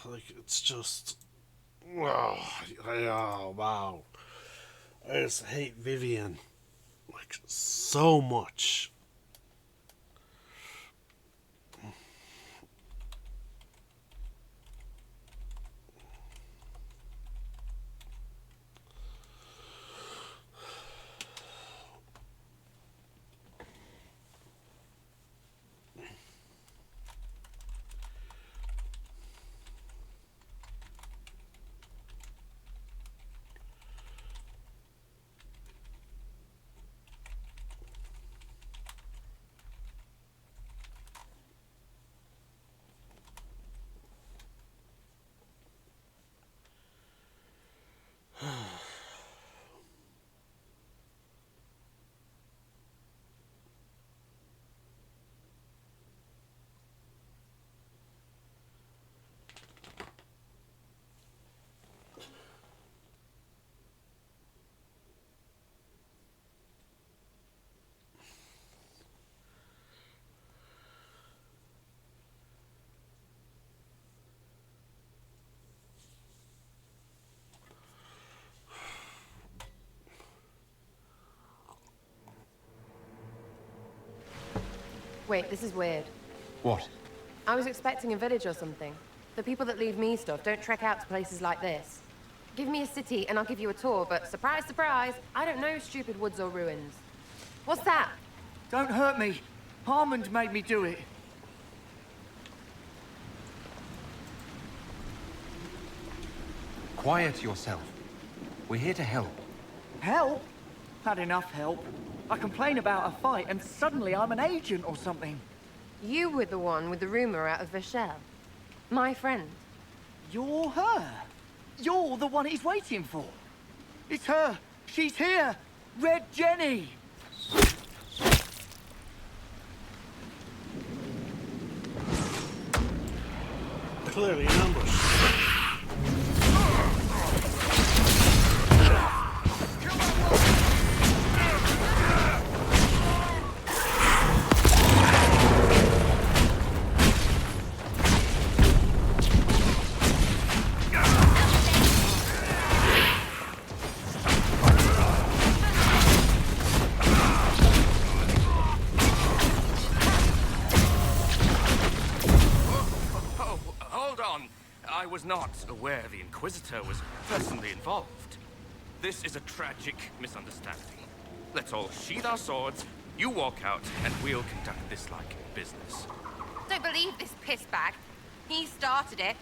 Like, it's just, oh, wow. I just hate Vivian, like, so much. Wait, this is weird. What? I was expecting a village or something. The people that leave me stuff don't trek out to places like this. Give me a city and I'll give you a tour, but surprise, surprise, I don't know stupid woods or ruins. What's that? Don't hurt me. Harmond made me do it. Quiet yourself. We're here to help. Help? Had enough help. I complain about a fight and suddenly I'm an agent or something. You were the one with the rumor out of Vashel. My friend. You're her. You're the one he's waiting for. It's her. She's here. Red Jenny. Clearly an ambush. I was not aware the Inquisitor was personally involved. This is a tragic misunderstanding. Let's all sheathe our swords, you walk out, and we'll conduct this like business. Don't believe this pissbag. He started it.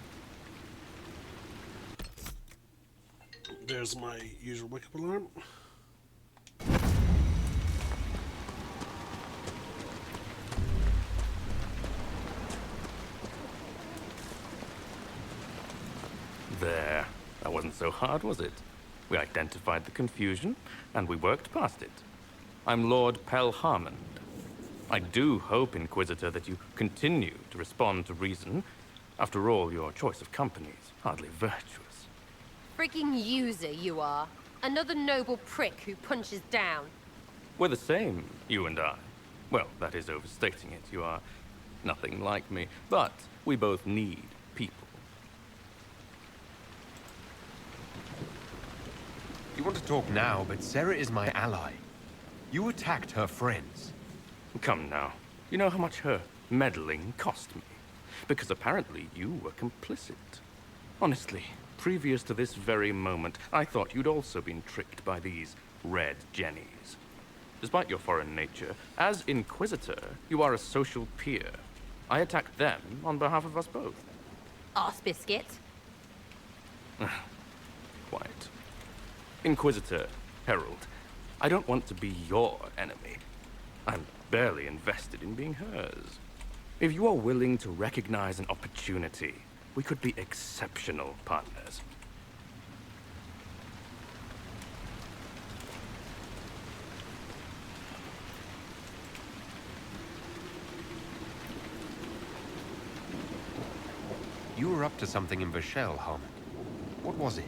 There's my usual wake up alarm. There. That wasn't so hard, was it? We identified the confusion, and we worked past it. I'm Lord Pel Harmond. I do hope, Inquisitor, that you continue to respond to reason. After all, your choice of company is hardly virtuous. Freaking user you are. Another noble prick who punches down. We're the same, you and I. Well, that is overstating it. You are nothing like me. But we both need people. You want to talk now, but Sarah is my ally. You attacked her friends. Come now. You know how much her meddling cost me? Because apparently you were complicit. Honestly, previous to this very moment, I thought you'd also been tricked by these red jennies. Despite your foreign nature, as Inquisitor, you are a social peer. I attacked them on behalf of us both. Arse biscuit. Quiet. Inquisitor, Herald, I don't want to be your enemy. I'm barely invested in being hers. If you are willing to recognize an opportunity, we could be exceptional partners. You were up to something in Vashel, Harmon. What was it?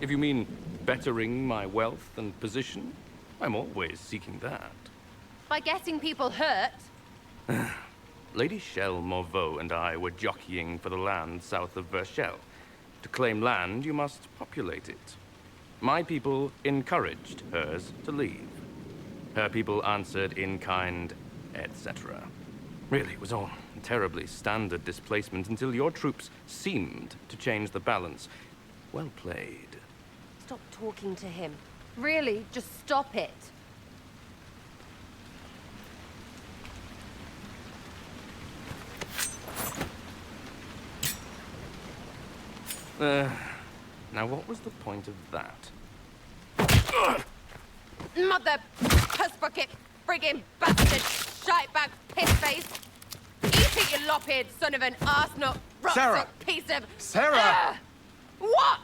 If you mean bettering my wealth and position, I'm always seeking that. By getting people hurt? Lady Shell Morveau and I were jockeying for the land south of Vashel. To claim land, you must populate it. My people encouraged hers to leave. Her people answered in kind, etc. Really, it was all terribly standard displacement until your troops seemed to change the balance. Well played. Stop talking to him. Really, just stop it. Now what was the point of that? Mother puss bucket, friggin' bastard, shitebag, pissface. Eat it, you lop-eared son of an arsenut, Sarah! rot piece of... Sarah! What?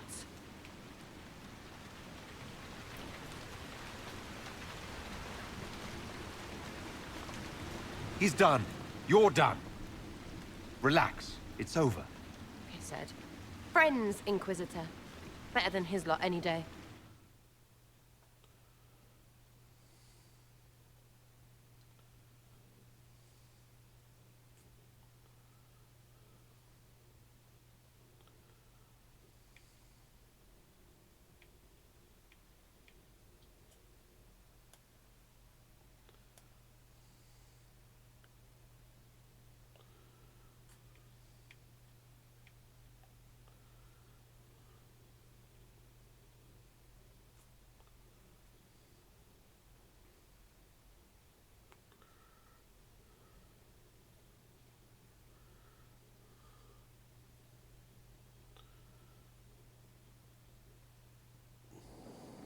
He's done. You're done. Relax. It's over. He said. Friends, Inquisitor. Better than his lot any day.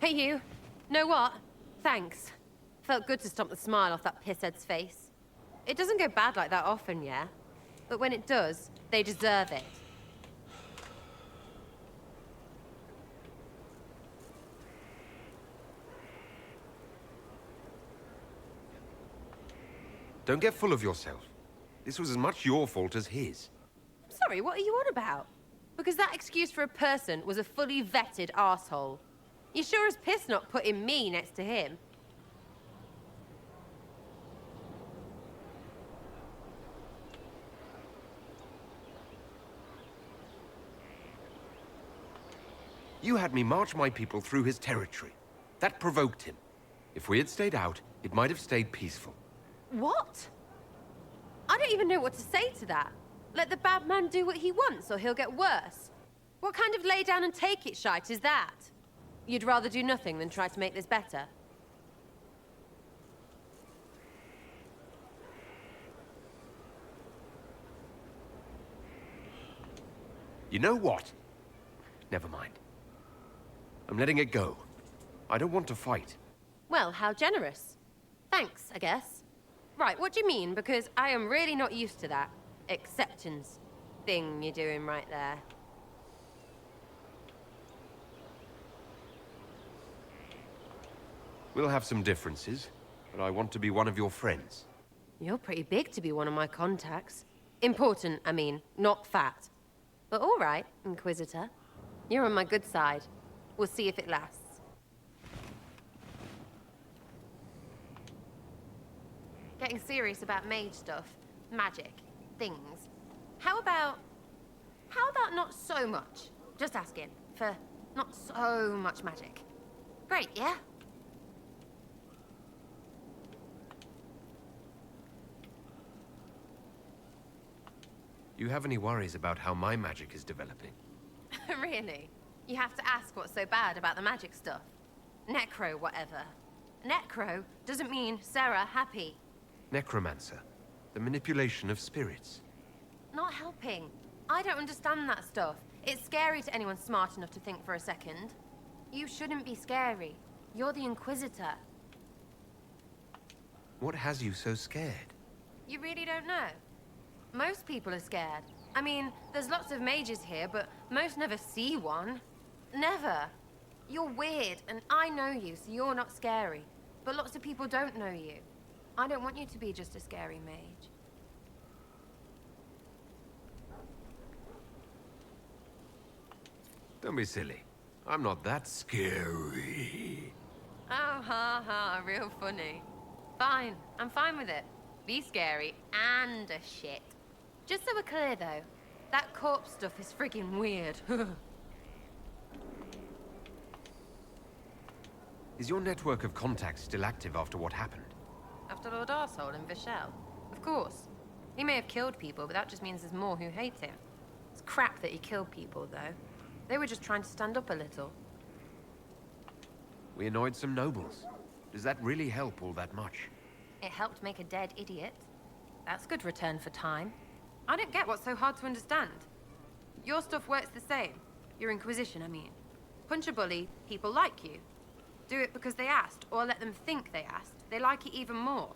Hey, you. Know what? Thanks. Felt good to stomp the smile off that pisshead's face. It doesn't go bad like that often, yeah? But when it does, they deserve it. Don't get full of yourself. This was as much your fault as his. Sorry, what are you on about? Because that excuse for a person was a fully vetted arsehole. You sure as piss not putting me next to him. You had me march my people through his territory. That provoked him. If we had stayed out, it might have stayed peaceful. What? I don't even know what to say to that. Let the bad man do what he wants, or he'll get worse. What kind of lay down and take it shite is that? You'd rather do nothing than try to make this better? You know what? Never mind. I'm letting it go. I don't want to fight. Well, how generous. Thanks, I guess. Right, what do you mean? Because I am really not used to that acceptance thing you're doing right there. We'll have some differences, but I want to be one of your friends. You're pretty big to be one of my contacts. Important, I mean, not fat. But all right, Inquisitor. You're on my good side. We'll see if it lasts. getting serious about mage stuff, magic, things. How about not so much? Just asking for not so much magic. Great, yeah? You have any worries about how my magic is developing? Really? You have to ask what's so bad about the magic stuff. Necro, whatever. Necro doesn't mean Sarah happy. Necromancer. The manipulation of spirits. Not helping. I don't understand that stuff. It's scary to anyone smart enough to think for a second. You shouldn't be scary. You're the Inquisitor. What has you so scared? You really don't know? Most people are scared. I mean, there's lots of mages here, but most never see one. Never. You're weird, and I know you, so you're not scary. But lots of people don't know you. I don't want you to be just a scary mage. Don't be silly. I'm not that scary. Oh, ha ha, real funny. Fine, I'm fine with it. Be scary and a shit. Just so we're clear, though, that corpse stuff is friggin' weird. Is your network of contacts still active after what happened? After Lord Arsehole and Vishal? Of course. He may have killed people, but that just means there's more who hate him. It's crap that he killed people, though. They were just trying to stand up a little. We annoyed some nobles. Does that really help all that much? It helped make a dead idiot. That's good return for time. I don't get what's so hard to understand. Your stuff works the same. Your Inquisition, I mean. Punch a bully, people like you. Do it because they asked, or let them think they asked. They like it even more.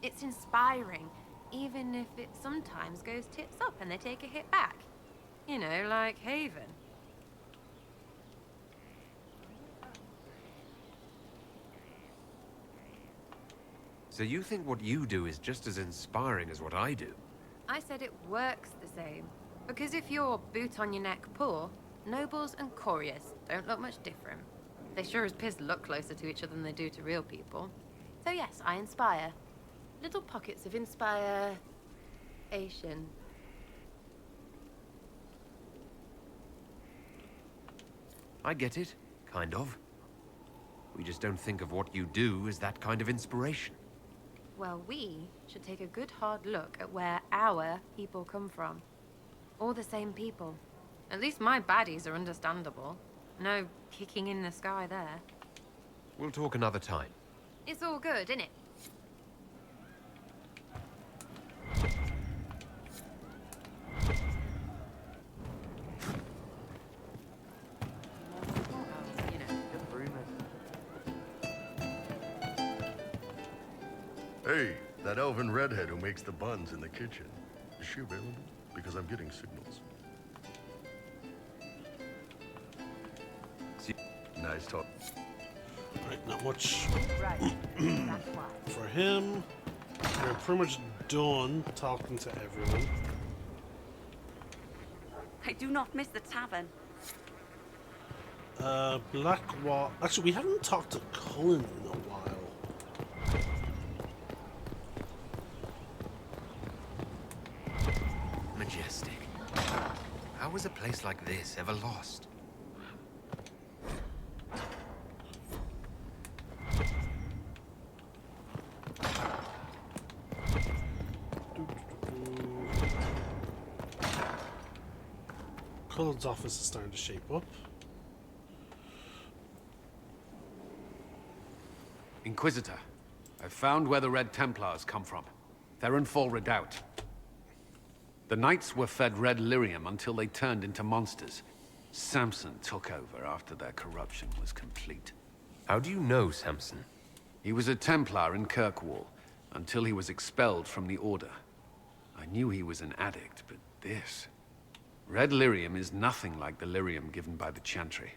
It's inspiring, even if it sometimes goes tits up and they take a hit back. You know, like Haven. So you think what you do is just as inspiring as what I do? I said it works the same. Because if you're boot on your neck poor, nobles and couriers don't look much different. They sure as piss look closer to each other than they do to real people. So yes, I inspire. Little pockets of inspiration. I get it, kind of. We just don't think of what you do as that kind of inspiration. Well, we should take a good hard look at where our people come from. All the same people. At least my baddies are understandable. No kicking in the sky there. We'll talk another time. It's all good, innit? Hey, that elven redhead who makes the buns in the kitchen. Is she available? Because I'm getting signals. Nice talk. Right, not much for him. We're pretty much done talking to everyone. I do not miss the tavern. Blackwall. Actually, we haven't talked to Cullen in a while. Majestic. How was a place like this ever lost? Cullen's office is starting to shape up. Inquisitor, I've found where the Red Templars come from. They're in Fall Redoubt. The Knights were fed red lyrium until they turned into monsters. Samson took over after their corruption was complete. How do you know Samson? He was a Templar in Kirkwall, until he was expelled from the Order. I knew he was an addict, but this... Red lyrium is nothing like the lyrium given by the Chantry.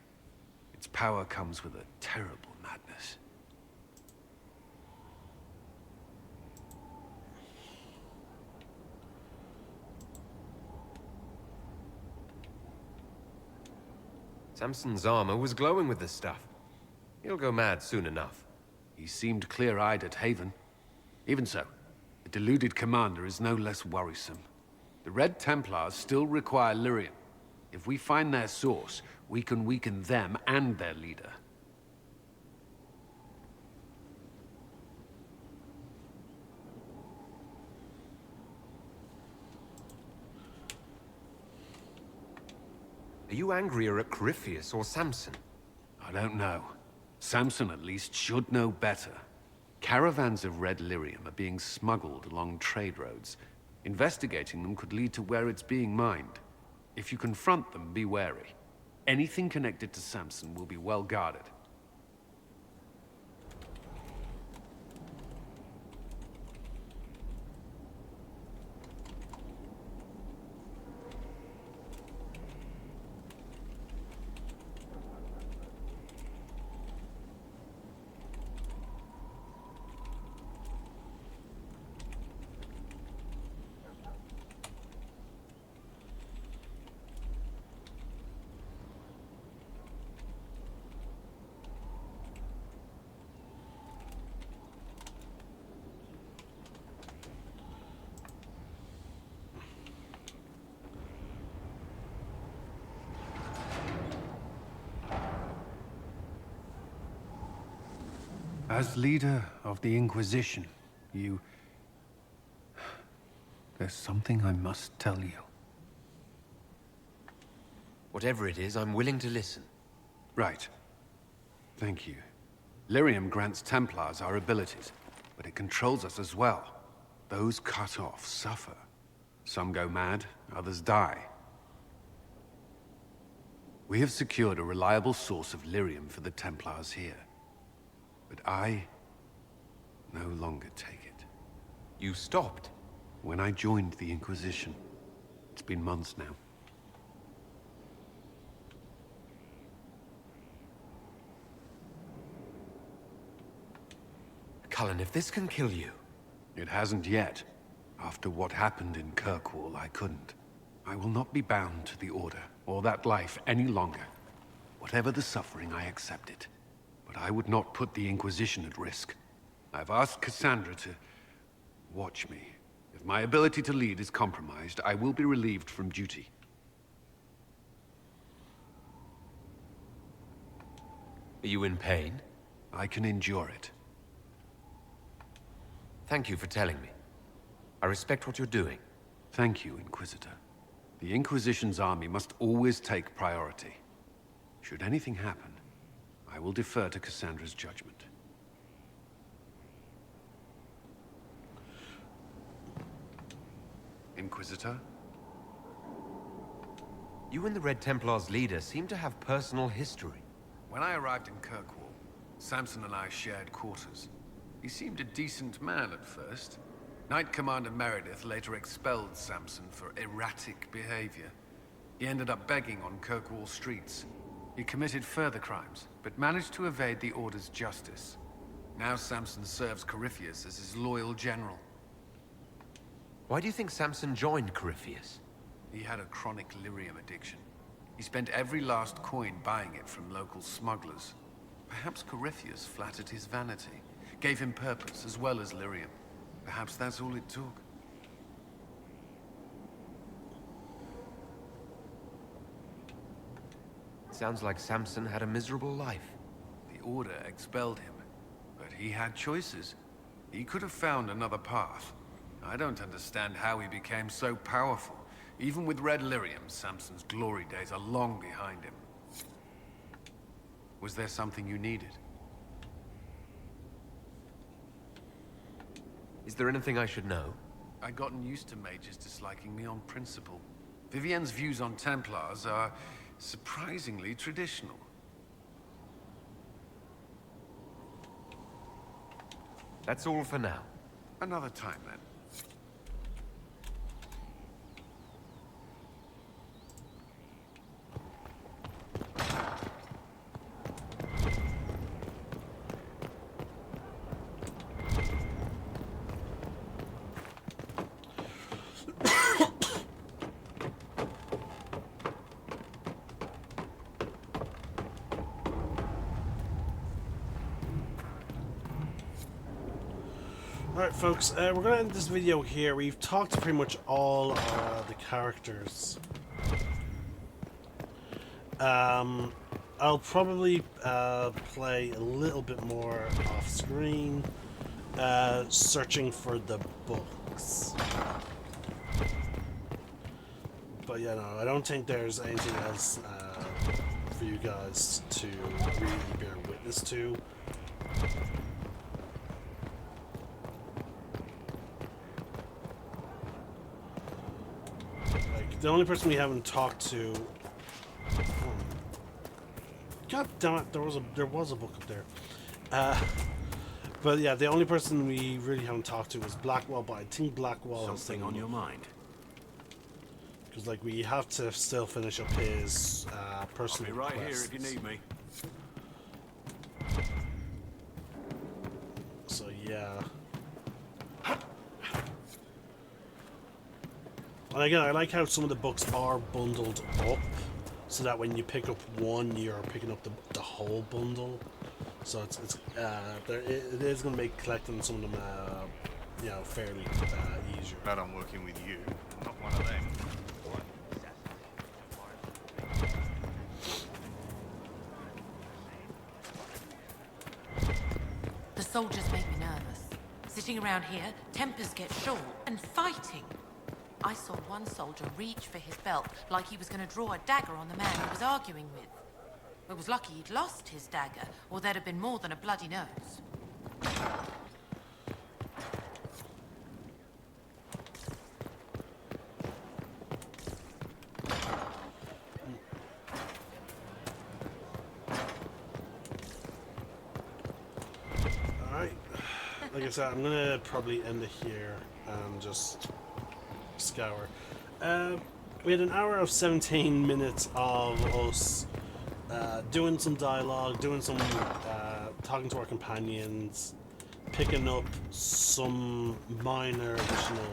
Its power comes with a terrible madness. Samson's armor was glowing with this stuff. He'll go mad soon enough. He seemed clear-eyed at Haven. Even so, deluded commander is no less worrisome. The Red Templars still require lyrium. If we find their source, we can weaken them and their leader. Are you angrier at Corypheus or Samson? I don't know. Samson at least should know better. Caravans of red lyrium are being smuggled along trade roads. Investigating them could lead to where it's being mined. If you confront them, be wary. Anything connected to Samson will be well guarded. As leader of the Inquisition, there's something I must tell you. Whatever it is, I'm willing to listen. Right. Thank you. Lyrium grants Templars our abilities, but it controls us as well. Those cut off suffer. Some go mad, others die. We have secured a reliable source of lyrium for the Templars here. But I no longer take it. You stopped? When I joined the Inquisition. It's been months now. Cullen, if this can kill you... It hasn't yet. After what happened in Kirkwall, I couldn't. I will not be bound to the Order, or that life any longer. Whatever the suffering, I accept it. But I would not put the Inquisition at risk. I've asked Cassandra to watch me. If my ability to lead is compromised, I will be relieved from duty. Are you in pain? I can endure it. Thank you for telling me. I respect what you're doing. Thank you, Inquisitor. The Inquisition's army must always take priority. Should anything happen, I will defer to Cassandra's judgment. Inquisitor? You and the Red Templars' leader seem to have personal history. When I arrived in Kirkwall, Samson and I shared quarters. He seemed a decent man at first. Knight Commander Meredith later expelled Samson for erratic behavior. He ended up begging on Kirkwall streets. He committed further crimes, but managed to evade the Order's justice. Now Samson serves Corypheus as his loyal general. Why do you think Samson joined Corypheus? He had a chronic lyrium addiction. He spent every last coin buying it from local smugglers. Perhaps Corypheus flattered his vanity, gave him purpose as well as lyrium. Perhaps that's all it took. Sounds like Samson had a miserable life. The Order expelled him, but he had choices. He could have found another path. I don't understand how he became so powerful. Even with red lyrium, Samson's glory days are long behind him. Was there something you needed? Is there anything I should know? I'd gotten used to mages disliking me on principle. Vivienne's views on Templars are surprisingly traditional. That's all for now. Another time, then. Alright folks, we're going to end this video here. We've talked to pretty much all the characters. I'll probably play a little bit more off screen, searching for the books. But yeah, no, I don't think there's anything else for you guys to really bear witness to. Like, the only person we haven't talked to... God damn it, there was a book up there. But yeah, the only person we really haven't talked to was Blackwell, but I think Blackwell has Something on your mind? because like we have to still finish up his personal I'll be right quests. here if you need me. So yeah. And again, I like how some of the books are bundled up, so that when you pick up one, you're picking up the whole bundle. So it is going to make collecting some of them, you know, fairly easier. Glad I'm working with you, not one of them. The soldiers make me nervous. Sitting around here, tempers get short, and fighting. I saw one soldier reach for his belt like he was going to draw a dagger on the man he was arguing with. It was lucky he'd lost his dagger, or there'd have been more than a bloody nose. Alright, like I said, I'm gonna probably end it here and just scour. We had an hour of 17 minutes of us doing some dialogue, doing some talking to our companions, picking up some minor additional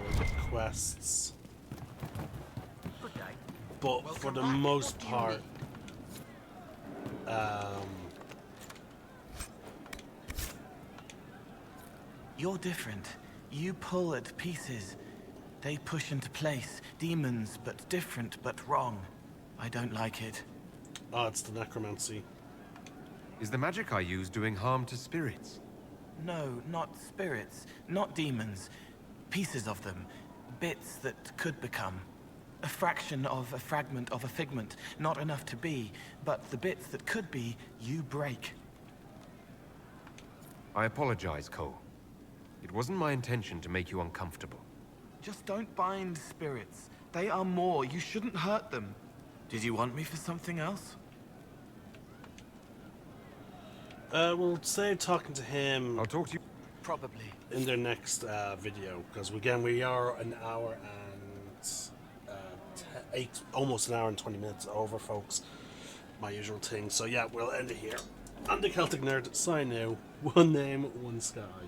quests. But for the most part, you're different. You pull at pieces. They push into place. Demons, but different, but wrong. I don't like it. Oh, it's the necromancy. Is the magic I use doing harm to spirits? No, not spirits. Not demons. Pieces of them. Bits that could become. A fraction of a fragment of a figment. Not enough to be, but the bits that could be, you break. I apologize, Cole. It wasn't my intention to make you uncomfortable. Just don't bind spirits. They are more. You shouldn't hurt them. Did you want me for something else? We'll save talking to him. I'll talk to you. Probably. In their next video, because again, we are an hour and almost an hour and 20 minutes over, folks. My usual thing. So yeah, we'll end it here. I'm the Celtic Nerd. Sign now. One name, one sky.